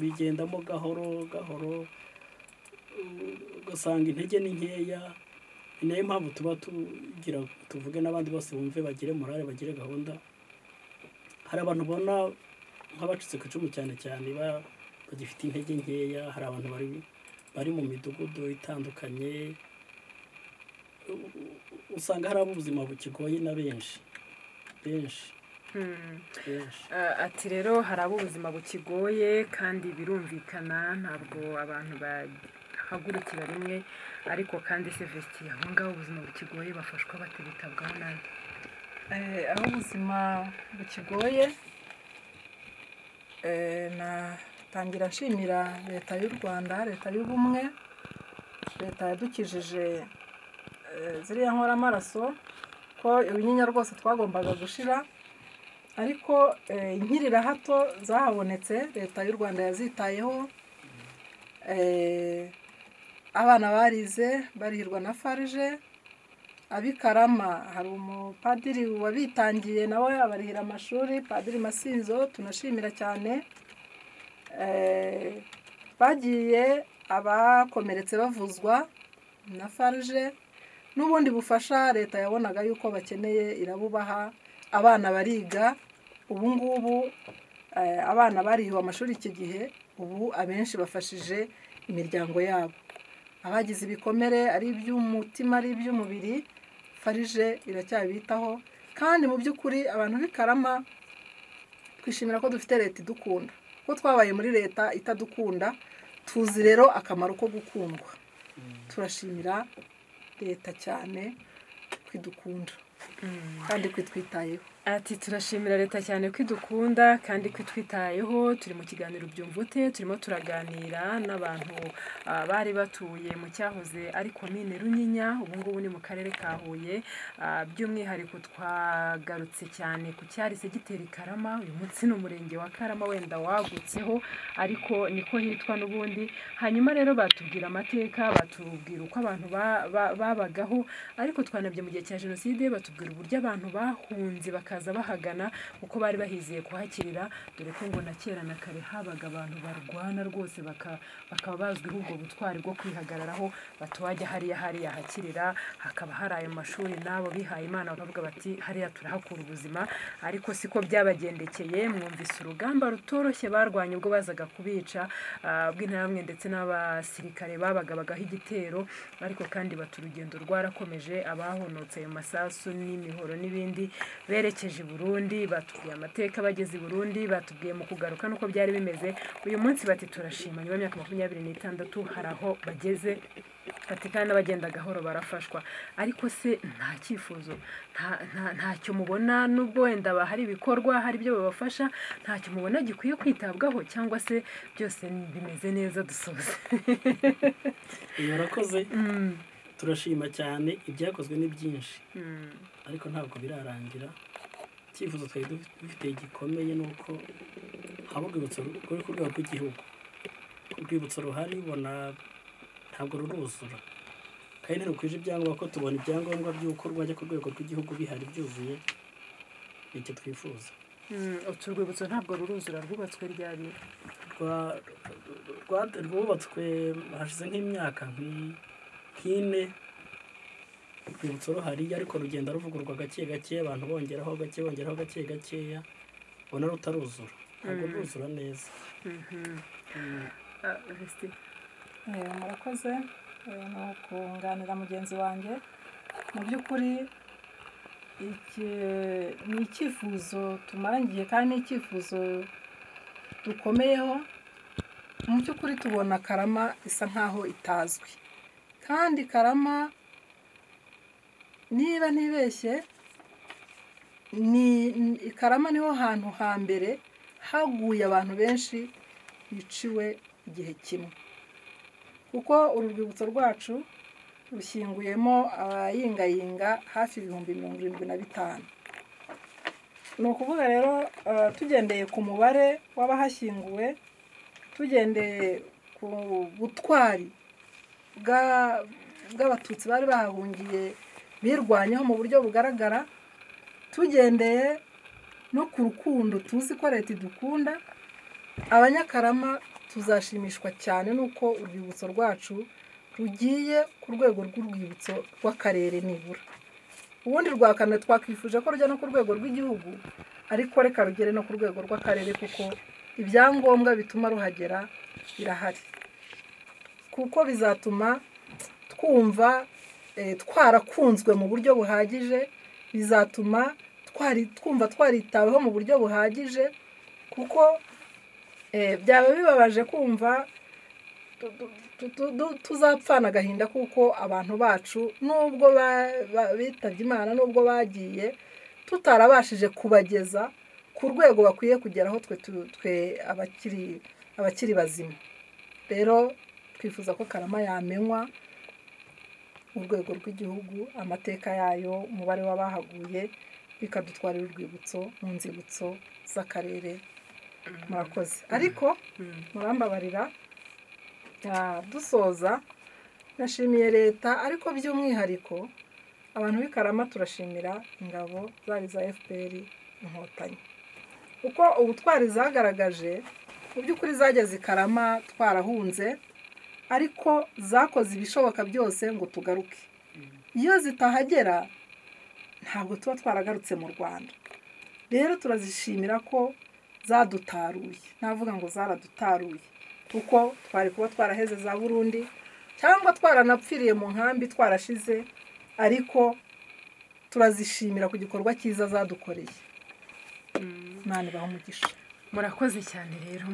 bigendamo gahoro gahoro, ugasanga intege ni nkeya. Ni nayo mpamvu tuba tuvuge n'abandi bose bumve, bagire morale, bagire gahunda. Hari abantu ubona nk'abacitse ku icumu cyane cyane bagifite intege nkeya. Hari abantu bari mu midugudu itandukanye, usanga hari ubuzima bukigoye na benshi. Ati rero hari ubuzima bukigoye kandi birumvikana, ntabwo abantu bahagurukira rimwe, ariko kandi Sylvestre, aho ngaho ubuzima bukigoye bafashwa bate, bitabwaho nande? aho ubuzima bukigoye, natangira nshimira leta y'u Rwanda, leta y'ubumwe, leta yadukijije ziriya nkoramaraso, ko ibinyinya rwose twagombaga gushira, ariko inkirira hato zahabonetse, leta y'u Rwanda yazitayeho. Abana barize barihirwa na farije. Abikarama hari umupadiri wabitangiye nawe abarihira amashuri, Padiri Masinzo, tunashimira cyane. Bagiye abakomeretse bavuzwa na farije, n'ubundi bufasha leta yabonaga yuko bakeneye irabubaha. Abana bariga ubu ngubu, abana barihiwe amashuri iki gihe, ubu abenshi bafashije imiryango yabo. Abagize ibikomere ari iby'umutima ari iby'umubiri, farije iracyabitaho. Kandi mu by'ukuri abantu b'ikarama twishimira ko dufite leta idukunda, ko twabaye muri leta itadukunda, tuzi rero akamaro ko gukundwa. Turashimira leta cyane kwidukunda kandi kwitwitayeho. Ati turashimira leta cyane kwidukunda kandi kwitwitayeho. Turi mu kiganiro byumvute, turimo turaganira n'abantu bari batuye mu cyahoze ari komine Runyinya, ubu ngubu ni mu karere ka Huye. By'umwihariko twagarutse cyane ku cyari segiteri Karama, uyu munsi ni umurenge wa Karama, wenda wagutseho ariko niko hitwa n'ubundi. Hanyuma rero batubwira amateka, batubwira uko abantu babagaho, ariko twanabye mu gihe cya jenoside batubwira uburyo abantu bahunze bakaza bahagana uko bari bahiziye kuhakirira, dore ko ngo na kera na kare habaga abantu barwana rwose bakaba bazwiho ubwo butwari bwo kwihagararaho, batuwajya hariya hakirira, hakaba hari ayo mashuri n'abo bihaye Imana bakavuga bati hariya turahakura ubuzima. Ariko siko byabagendekeye. Mwumvise urugamba rutoroshye barwanye ubwo bazaga kubica, bw'intambwe ndetse n'abasirikare babagabagaho igitero, ariko kandi batu urugendo rwarakomeje. Abahonotse ayo masasu n'imihoro n'ibindi berekeje i Burundi, batubwiye amateka bageze i Burundi, batubwiye mu kugaruka nuko byari bimeze. Uyu munsi bati turashima nyuma y'imyaka 26 hari aho bageze, bati kandi n'abagenda gahoro barafashwa. Ariko se nta cyifuzo, ntacyo mubona, nubwo wenda hari ibikorwa, hari ibyo babafasha, ntacyo mubona gikwiye kwitabwaho, cyangwa se byose bimeze neza dusoze? Murakoze. Turashima cyane, ibyakozwe ni byinshi, ariko ntabwo birarangira. Icyifuzo twari dufite gikomeye ni uko haba urwibutso ruri ku rwego rw'igihugu. Urwibutso ruhari ubona ntabwo ruruzura, kandi ntirukwije ibyangombwa, ko tubona ibyangombwa by'uko rwajya ku rwego rw'igihugu bihari byuzuye. Icyo twifuza. Urwibutso ntabwo ruruzura, rwubatswe ryari? Rwubatswe hashize nk'imyaka nk'ine. Urwibutso ruhari ariko rugenda ruvugurwa gake gake, abantu bongeraho gake gakeya, ubona rutaruzura, ntabwo ruzura neza. murakoze no kunganira mugenzi wanjye mu by'ukuri iki ni icyifuzo tumarangiye kandi ni icyifuzo dukomeyeho mu by'ukuri tubona Karama isa nkaho itazwi kandi Karama niba ntibeshye Karama niho hantu hambere haguye abantu benshi biciwe igihe kimwe kuko uru rwibutso rwacu rushyinguyemo abayingayinga hafi 75,000. Ni ukuvuga rero tugendeye ku mubare w'abahashyinguwe, tugendeye ku butwari bw'abatutsi bari bahahungiye birwanyeho mu buryo bugaragara, tugendeye no ku rukundo tuzi ko leta idukunda, abanyakarama tuzashimishwa cyane nuko urwibutso rwacu rugiye ku rwego rw'urwibutso rw'akarere nibura. Ubundi rwa kane twakwifuje ko rujya no ku rwego rw'igihugu, ariko reka rugere no ku rwego rw'akarere kuko ibyangombwa bituma ruhagera birahari, kuko bizatuma twumva twarakunzwe mu buryo buhagije, bizatuma twumva twaritaweho mu buryo buhagije, kuko byaba bibabaje kumva tuzapfana agahinda kuko abantu bacu nubwo bitabye Imana, nubwo bagiye tutarabashije kubageza ku rwego bakwiye kugeraho twe abakiri bazima. Rero twifuza ko Karama yamenywa mu rwego rw'igihugu, amateka yayo, umubare w'abahaguye, bikadutwarira urwibutso mu nzibutso z'akarere. Murakoze. Ariko murambabarira dusoza, nashimiye leta, ariko by'umwihariko abantu b'i Karama turashimira ingabo zari za FPR Inkotanyi, kuko ubutwari zagaragaje mu by'ukuri zageze i Karama twarahunze, ariko zakoze ibishoboka byose ngo tugaruke. Iyo zitahagera ntabwo tuba twaragarutse mu Rwanda. Rero turazishimira ko zadutaruye, navuga ngo zaradutaruye, kuko twari kuba twaraheze za Burundi cyangwa twaranapfiriye mu nkambi twarashize, ariko turazishimira ku gikorwa cyiza zadukoreye. Imana ibahe umugisha. Murakoze cyane rero.